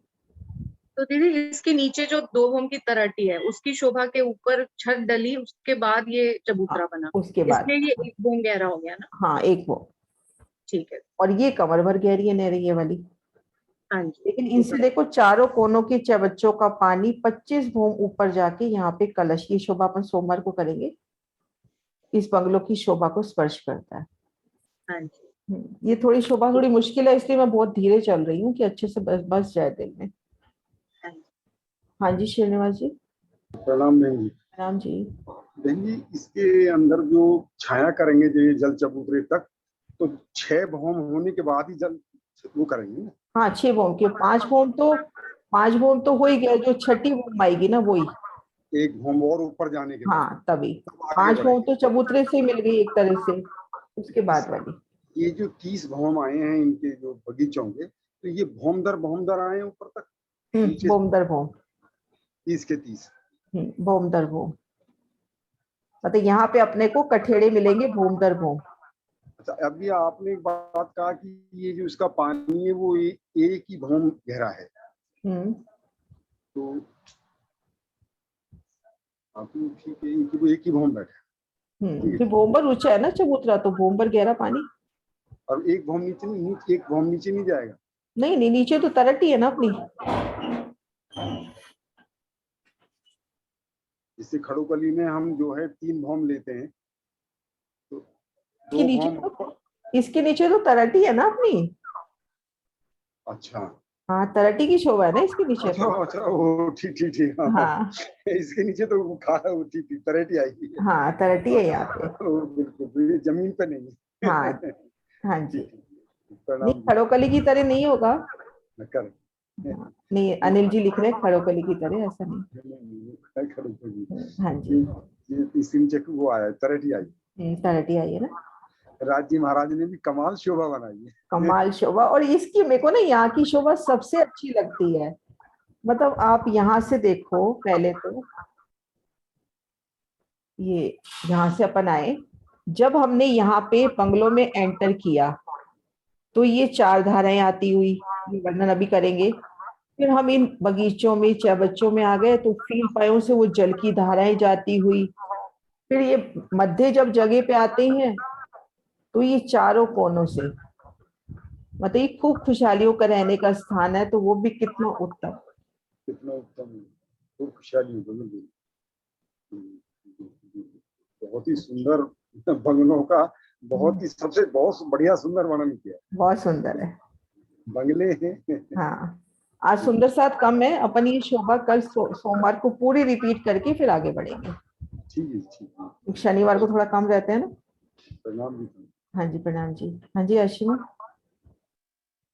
तो दीदी इसके नीचे जो 2 भूम की तराटी है, उसकी शोभा के ऊपर छत डली, उसके बाद ये चबूतरा बना, उसके बाद इसलिए ये 1 भूम गहरा हो गया ना? हाँ एक वो, ठीक है। और ये कमर भर गहरी है नहर ये वाली। हाँ जी। लेकिन इनसे देखो चारों कोनों के चबच्चों का पानी 25 भूम ऊपर जाके यहाँ पे कलश की शोभा अपन सोमवार को करेंगे, इस बंगलों की शोभा को स्पर्श करता है। हाँ जी। ये थोड़ी शोभा थोड़ी मुश्किल है, इसलिए मैं बहुत धीरे चल रही हूँ कि अच्छे से बस जाए दिल में। हाँ जी श्रीनिवास जी। प्रणाम बहन जी। प्रणाम जी। बहन जी इसके अंदर जो छाया करेंगे जो ये जल चबूतरे तक, तो 6 भूम होने के बाद ही जल वो करेंगे ना? हाँ 6 भूम के 5 भूम तो हो ही गया, जो छठी भूम आएगी ना वही 1 भूम और ऊपर जाने के बाद। हाँ तभी 5 भूम तो चबूतरे से मिल गई एक तरह से, उसके बाद वाली। ये जो 30 भूम आए हैं इनके जो बगीचों के, तो ये भूम दर आए हैं ऊपर तक? भूम दर भूम 30 के 30 भूम दर भूम, मतलब यहाँ पे अपने को कठेड़े मिलेंगे भूम दर भूम। अच्छा अभी आपने एक बात कहा कि ये जो इसका पानी है वो एक ही भूम गहरा है, तो हाँ तो ठीक है, एक ही भौम बैठे। फिर भोंबर ऊंचा है ना चबूतरा, तो भोंबर गहरा पानी। और एक भौम नीचे नहीं, एक भौम नीचे नहीं जाएगा। नहीं नहीं, नीचे तो तरट ही है ना अपनी। जैसे खड़ोकली में हम जो है 3 भौम लेते हैं, तो इसके नीचे इसके नीचे तो तरट ही है ना अपनी। अच्छा हाँ, तरटी की शोभा है ना इसके नीचे। अच्छा वो ठीक ठीक ठीक। हाँ इसके नीचे तो वो ठीक ठीक तरटी आएगी। हाँ, तरटी है यहाँ पे। बिल्कुल, ये जमीन पे नहीं है। हाँ हाँ जी। नहीं, प्रणाम। खड़ोकली की तरह नहीं होगा। कर नहीं, अनिल जी लिख रहे हैं खड़ोकली की तरह, ऐसा नहीं। हाँ जी, ये इसके नीचे वो आया, तरटी आई। तरटी आई है ना। राज जी महाराज ने भी कमाल शोभा बनाई है। कमाल शोभा। और इसकी मेरे को ना यहाँ की शोभा सबसे अच्छी लगती है। मतलब आप यहाँ से देखो, पहले तो ये यहाँ से अपन आए, जब हमने यहाँ पे बंगलों में एंटर किया तो ये 4 धाराएं आती हुई, ये वर्णन अभी करेंगे। फिर हम इन बगीचों में, चबच्चों में आ गए तो फील पायों से वो जल की धाराएं जाती हुई। फिर ये मध्य जब जगह पे आते हैं तो ये चारों कोनों से, मतलब ये खूब खुशहालियों का रहने का स्थान है, तो वो भी कितना उत्तम। कितना उत्तम, खूब खुशहाली। बहुत ही सुंदर बंगलों का, बहुत ही सबसे बहुत बढ़िया सुंदर वर्णन किया। बहुत सुंदर है बंगले हैं। हाँ, आज सुंदर साथ कम है, अपन ये शोभा कल सोमवार को पूरी रिपीट करके फिर आगे बढ़ेंगे। ठीक है ठीक है। शनिवार को थोड़ा कम रहते हैं ना। प्रणाम जी। हाँ जी, प्रणाम जी। हाँ जी अश्विनी।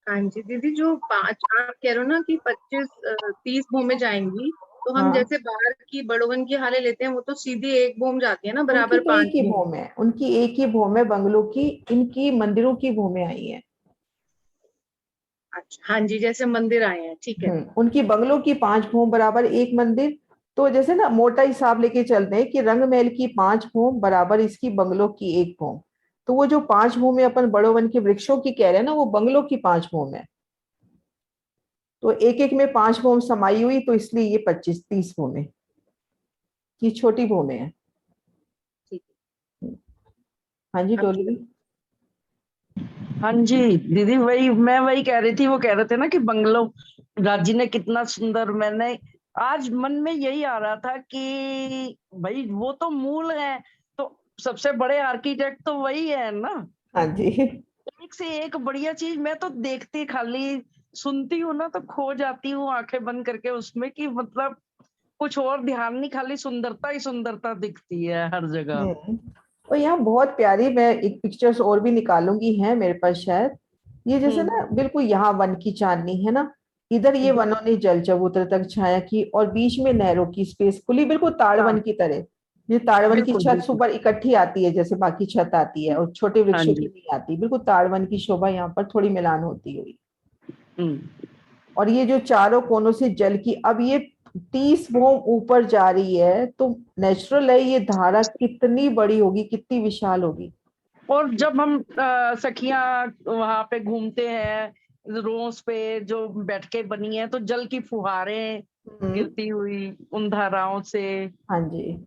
हाँ जी दीदी, जो 5 आप कह रहे हो ना कि 25-30 भूमि जाएंगी, तो हम हाँ, जैसे बाहर की बड़ोवन की हाले लेते हैं, वो तो सीधी एक भूम जाती है ना, उनकी बराबर तो एक 5 ही भूम। भूम है, उनकी एक ही भूम है बंगलों की। इनकी मंदिरों की भूमें आई हैं। अच्छा हाँ जी, जैसे मंदिर आए हैं, ठीक है। उनकी बंगलों की 5 भूम बराबर एक मंदिर। तो जैसे ना मोटा हिसाब लेके चलते हैं कि रंग महल की 5 भूम बराबर इसकी बंगलों की 1 भूम। तो वो जो 5 भूमि अपन बड़ो वन के वृक्षों की कह रहे हैं ना, वो बंगलों की 5 भूम है। तो एक एक में 5 भूम समाई हुई, तो इसलिए ये 25-30 भूमि की छोटी भूमि है। ठीक है। हाँ जी डोली। हाँ जी दीदी, वही कह रही थी। वो कह रहे थे ना कि बंगलो राजी ने कितना सुंदर, मैंने आज मन में यही आ रहा था कि भाई वो तो मूल है, तो सबसे बड़े आर्किटेक्ट तो वही है ना। हाँ जी, एक से एक बढ़िया चीज। मैं तो देखती खाली सुनती हूँ ना तो खो जाती हूँ आंखें बंद करके उसमें, कि मतलब कुछ और ध्यान नहीं, खाली सुंदरता ही सुंदरता दिखती है हर जगह। और यहाँ बहुत प्यारी, मैं एक पिक्चर्स और भी निकालूंगी, है मेरे पास शायद। ये जैसे ना बिल्कुल यहाँ वन की चांदनी है ना, इधर ये वनों ने जल चबूतरे तक छाया की, और बीच में नहरों की स्पेस खुली, बिल्कुल ताड़वन की तरह। ये ताड़वन की छत सुपर इकट्ठी आती है जैसे बाकी छत आती है, और छोटे वृक्षों की नहीं आती। बिल्कुल ताड़वन की शोभा यहाँ पर थोड़ी मिलान होती हुई। और ये जो चारों कोनों से जल की, अब ये 30 भूम ऊपर जा रही है, तो नेचुरल है ये धारा कितनी बड़ी होगी, कितनी विशाल होगी। और जब हम सखियां वहां पे घूमते हैं रोज पे जो बैठ के बनी है, तो जल की फुहारें गिरती हुई उन धाराओं से। हाँ जी,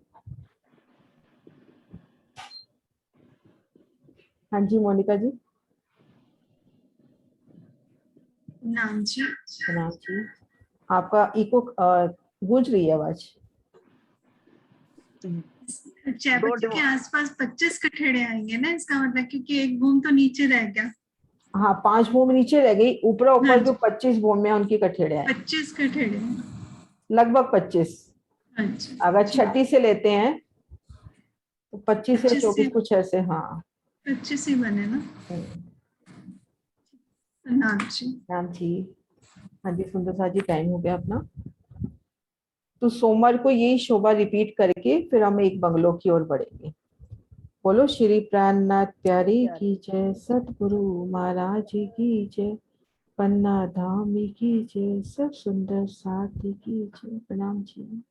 हाँ जी मोनिका जी। नाम जी। नाम जी, आपका इको गूंज रही है आवाज। चैबच्चों के आसपास 25 कठेड़े आएंगे ना, इसका मतलब, क्योंकि एक भूम तो नीचे रह गया। हाँ, 5 भूम नीचे रह गई, ऊपर जो 25 भूम में उनके कठेड़े हैं। 25 कठेड़े लगभग 25। अगर छठी से लेते हैं तो 25 या 24 कुछ ऐसे। हाँ 25 ही बने ना। नाम जी। हाँ जी सुंदर सा जी, टाइम हो गया अपना। तो सोमवार को यही शोभा रिपीट करके फिर हम एक बंगलों की ओर बढ़ेंगे। बोलो श्री प्राणनाथ प्यारी की जय, सतगुरु महाराज की जय, पन्ना धाम की जय, सब सुंदर साथी की जय। प्रणाम जी।